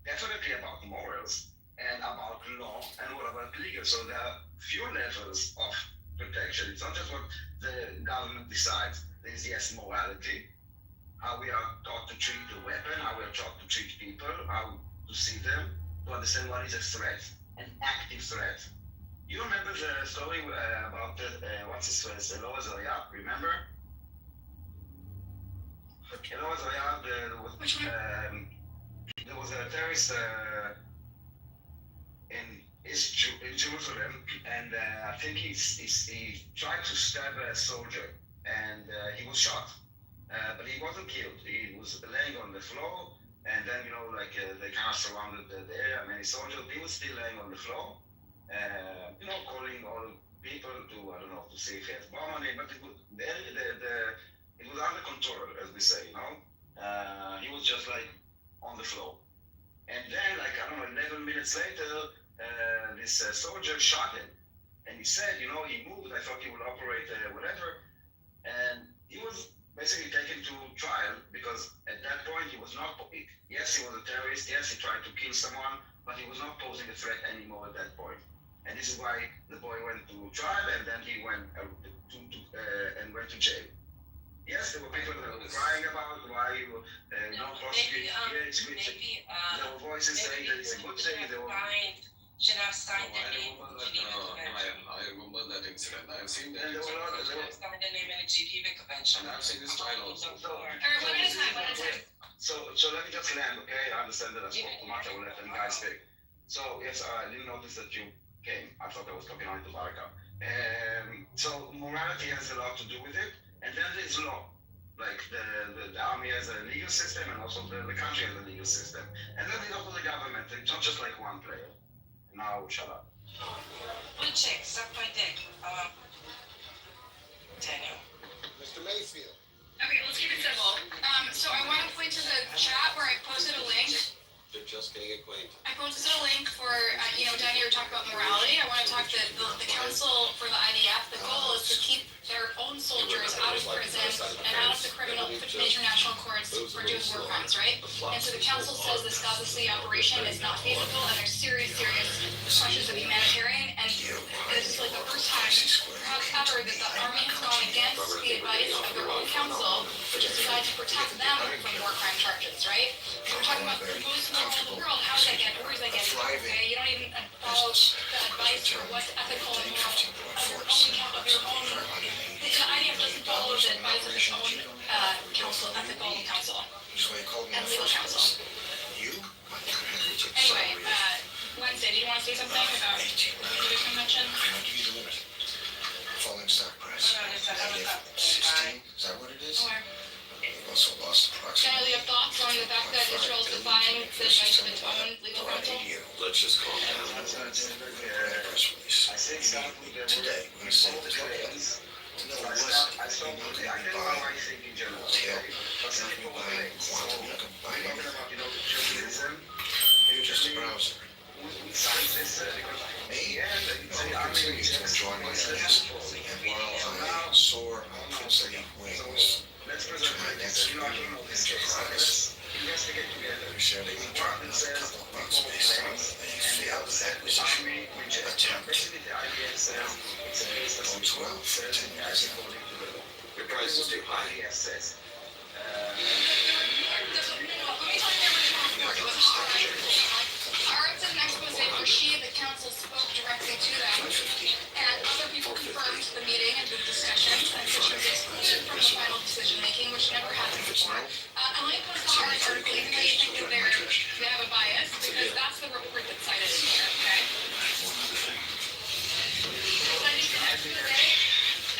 definitely about morals and about law and what about legal. So there are few levels of protection. It's not just what the government decides. There's yes, morality, how we are taught to treat the weapon, how we are taught to treat people, how to see them, to understand what is a threat, an active threat. You remember the story about what's his face, Eloah Zoya, remember? Eloah Zoya, there was a terrorist in Jerusalem, and I think he tried to stab a soldier, and he was shot, but he wasn't killed. He was laying on the floor, and then they kind of surrounded the area, many soldiers. He was still laying on the floor, calling all people to see if he has bomb on him, but it was under control, as we say, he was just like on the floor. And then, 11 minutes later, this soldier shot him. And he said, he moved, I thought he would operate whatever. And he was basically taken to trial because at that point he was not, yes, he was a terrorist, yes, he tried to kill someone, but he was not posing a threat anymore at that point. And this is why the boy went to trial and then he went to jail. Yes, there were people that were crying about why you don't prosecute. There were voices saying that it's a good thing. Should have signed the name in the Geneva Convention. I remember that incident. I've seen that. And there were a lot of Should have signed the name in the Geneva Convention. And I've seen this trial also. One at a time. So let me just land, okay? I understand that I spoke too much. I will let the guys speak. So yes, I didn't notice that you came. I thought I was talking only to Baraka. So morality has a lot to do with it, and then there's law. Like the army has a legal system, and also the country has a legal system. And then there's also the government. It's not just like one player. Now shut up. We'll check. Suck my dick. Daniel. Mr. Mayfield. Okay, let's keep it simple. So I want to point to the chat where I posted a link. They're just getting acquainted. I posted a link for, Danny, you were talking about morality. I want to talk to the council for the IDF. The goal is to keep their own soldiers out of prison and out of the international courts for doing war crimes, right? And so the council says this Gaza City operation is not feasible and there's serious questions of humanitarian. And this is like the first time, perhaps ever, that the army has gone against the advice of their own council, which is designed to protect them from war crime charges, right? So we're talking about the most all over the world. How does that get? Where does that get? Okay, you don't even follow the advice for what's ethical and moral of your own. The IDF doesn't follow the advice of its own ethical council, and legal council. Anyway, Wednesday, do you want to say something about the leaders convention? Falling stock price. 16, is that what it is? We've also lost approximately. Daniel, do you have thoughts on the fact that Israel is defying the advice of its own legal counsel? Let's just calm down. Press release. Today, we're going to say this like another lesson. We know that we buy tail, we buy quantum, we can buy anything. You're just a browser. Me, I'll continue to enjoy my enemies, and while I soar on princely wings to my next enterprise, we share the drop in a couple of bucks based on a failed acquisition attempt. Now, bodes well for 10 years ago. Your price is too high. Let me tell you the original report. It was alright. Art did an expose where she and the council spoke directly to them, and other people confirmed the meeting and the discussions, and so she was excluded from the final decision making, which never happened before. And let me post the Haaretz article, even though you think that they have a bias, because that's the report that's cited here, okay? Citing the next day,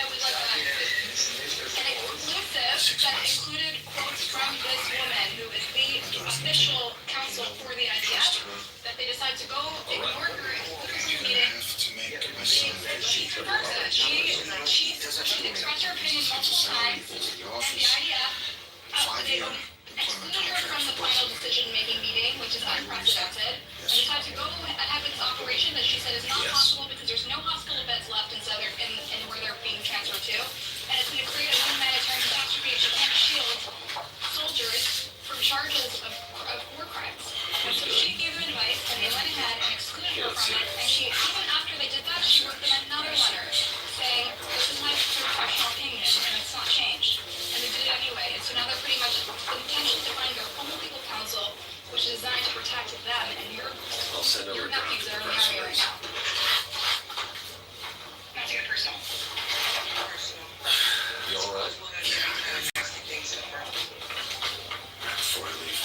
it was like an exclusive that included quotes from this woman, who is the official counsel for the IDF, that they decided decided to go ignore her and exclude her from the meeting. To make my son She confirms that. She expressed her opinion multiple times, and the IDF they excluded her from the final decision-making meeting, which is unprecedented, and decided to go ahead with this operation that she said is not possible because there's no hospital beds left in where they're being transferred to, and it's going to create a humanitarian catastrophe if she can't shield soldiers from charges of war crimes. And so she gave them advice, and they went ahead and excluded her from it, and she, even after they did that, she wrote them another letter saying, this is my professional opinion, and it's not changed. And they did it anyway, and so now they're pretty much intentionally defining their own legal counsel, which is designed to protect them and your nephews that are in the army right now. Not to get personal. You alright? Yeah, before I leave,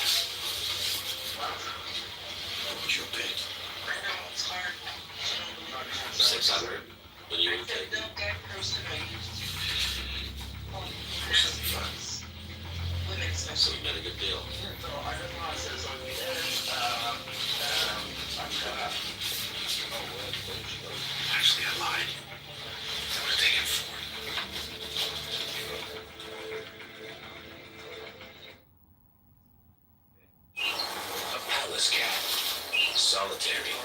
what would you pay? Right now it's hard. 600. When you would take Don't get personally. 475. Women So especially. we got a good deal. So I don't want to say something else. Actually, I lied. I would have taken 4. A palace cat. Solitary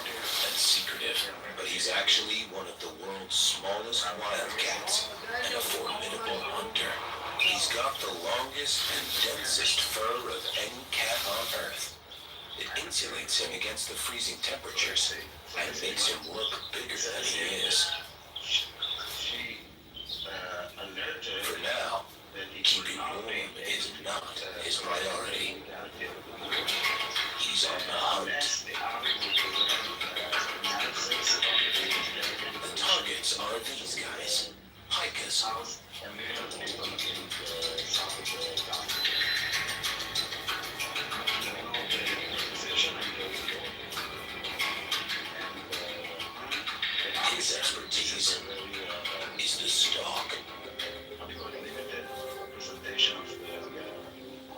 and secretive, but he's actually one of the world's smallest wildcats and a formidable hunter. He's got the longest and densest fur of any cat on Earth. It insulates him against the freezing temperatures and makes him look bigger than he is. For now, keeping warm is not his priority. He's on the hunt. The targets are these guys, hikers. His expertise is the stalk. Presentation of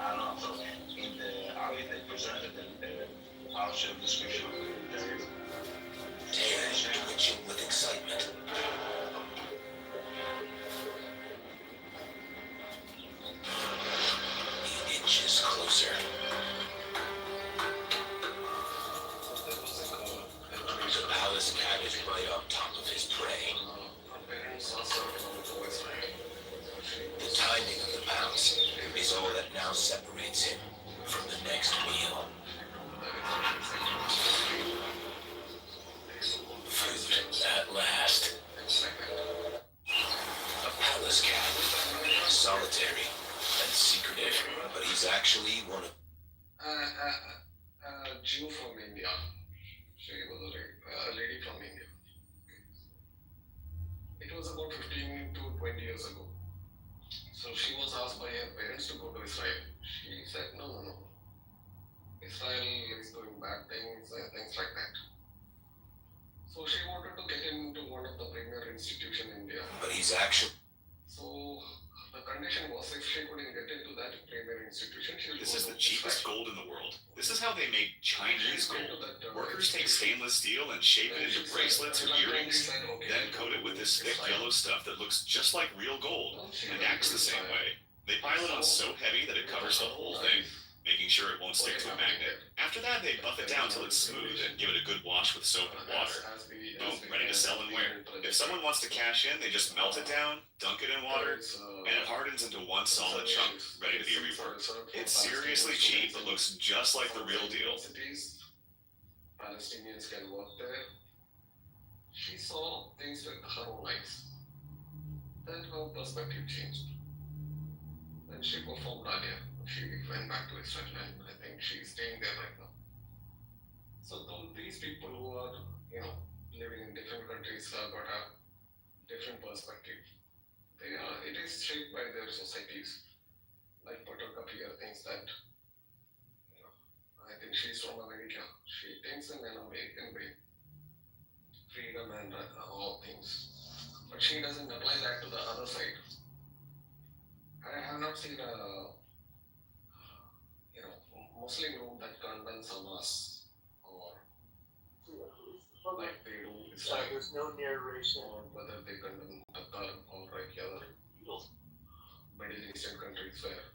I don't know, so in the army they presented the partial description of the military. Tail twitching with excitement. He inches closer. The palace cat is right on top of his prey. The timing of the pounce is all that now separates him from the next meal. Food at last. A palace cat, solitary and secretive, but he's actually one of Jew from India. She was a lady from India. It was about 15 to 20 years ago. So she was asked by her parents to go to Israel. She said, no. Israel is doing bad things, things like that. So she wanted to get into one of the premier institution in India. but he's actually So the condition was if she couldn't get into that premier institution, she would This go is to the cheapest Israel. gold in the world. This is how they make Chinese She went to gold. that, Workers take stainless steel and shape it into bracelets or earrings, then coat it with this thick yellow stuff that looks just like real gold and acts the same way. They pile it on so heavy that it covers the whole thing, making sure it won't stick to a magnet. After that, they buff it down till it's smooth and give it a good wash with soap and water. Boom, ready to sell and wear. If someone wants to cash in, they just melt it down, dunk it in water, and it hardens into one solid chunk, ready to be reworked. It's seriously cheap, but looks just like the real deal. Palestinians can work there. She saw things with her own eyes. Then her perspective changed. Then she performed Alia. She went back to Israel and I think she's staying there right now. So these people who are, living in different countries have got a different perspective. It is shaped by their societies. Like Buttercup here thinks that, I think she's from America. She thinks in an American way. Freedom and all things. But she doesn't apply that to the other side. I have not seen a Muslim room that condemns Hamas or like they do So Israel, there's no narration. or whether they condemn Qatar or like other Middle Eastern countries where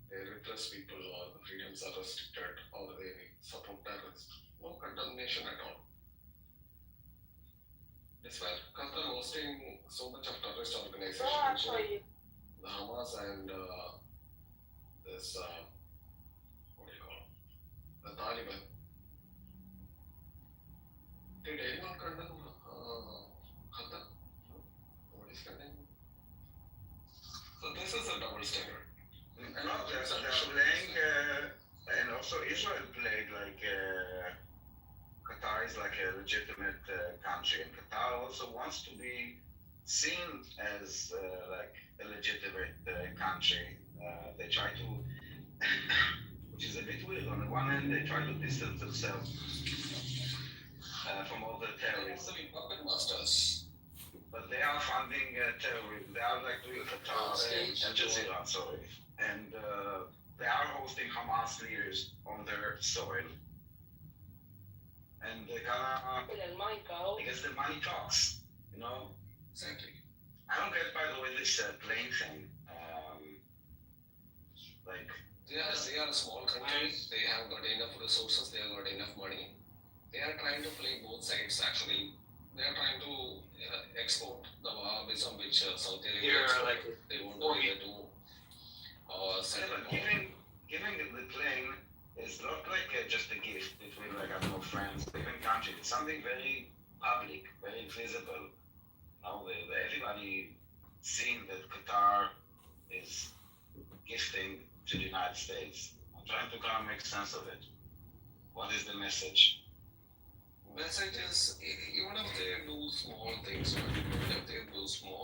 they repress people or the freedoms are restricted or they support terrorists. No condemnation at all. Despite Qatar hosting so much of terrorist organizations, the Hamas and this what do you call the Taliban. Did anyone condemn Qatar? No, nobody's condemning. So this is a double standard. No, they're playing, and also Israel played like Qatar is like a legitimate country, and Qatar also wants to be seen as like a legitimate country. They try to, which is a bit weird. On the one hand, they try to distance themselves from all the terrorists. Puppet masters. But they are funding terrorism. They are like doing Qatar and Al Jazeera, sorry. And they are hosting Hamas leaders on their soil. And they kind of, I guess the money talks, you know? Exactly. I don't get, by the way, this playing thing. Like, Yes, they are a small country. They have got enough resources. They have got enough money. They are trying to play both sides. Actually, they are trying to export the Wahhabism, which Saudi Arabia they want to be able to giving the plane is not like just a gift between like I don't know friends, different countries. It's something very public, very visible. Now everybody seeing that Qatar is gifting to the United States. I'm trying to kind of make sense of it. What is the message? Message is even if they do small things, even if they do small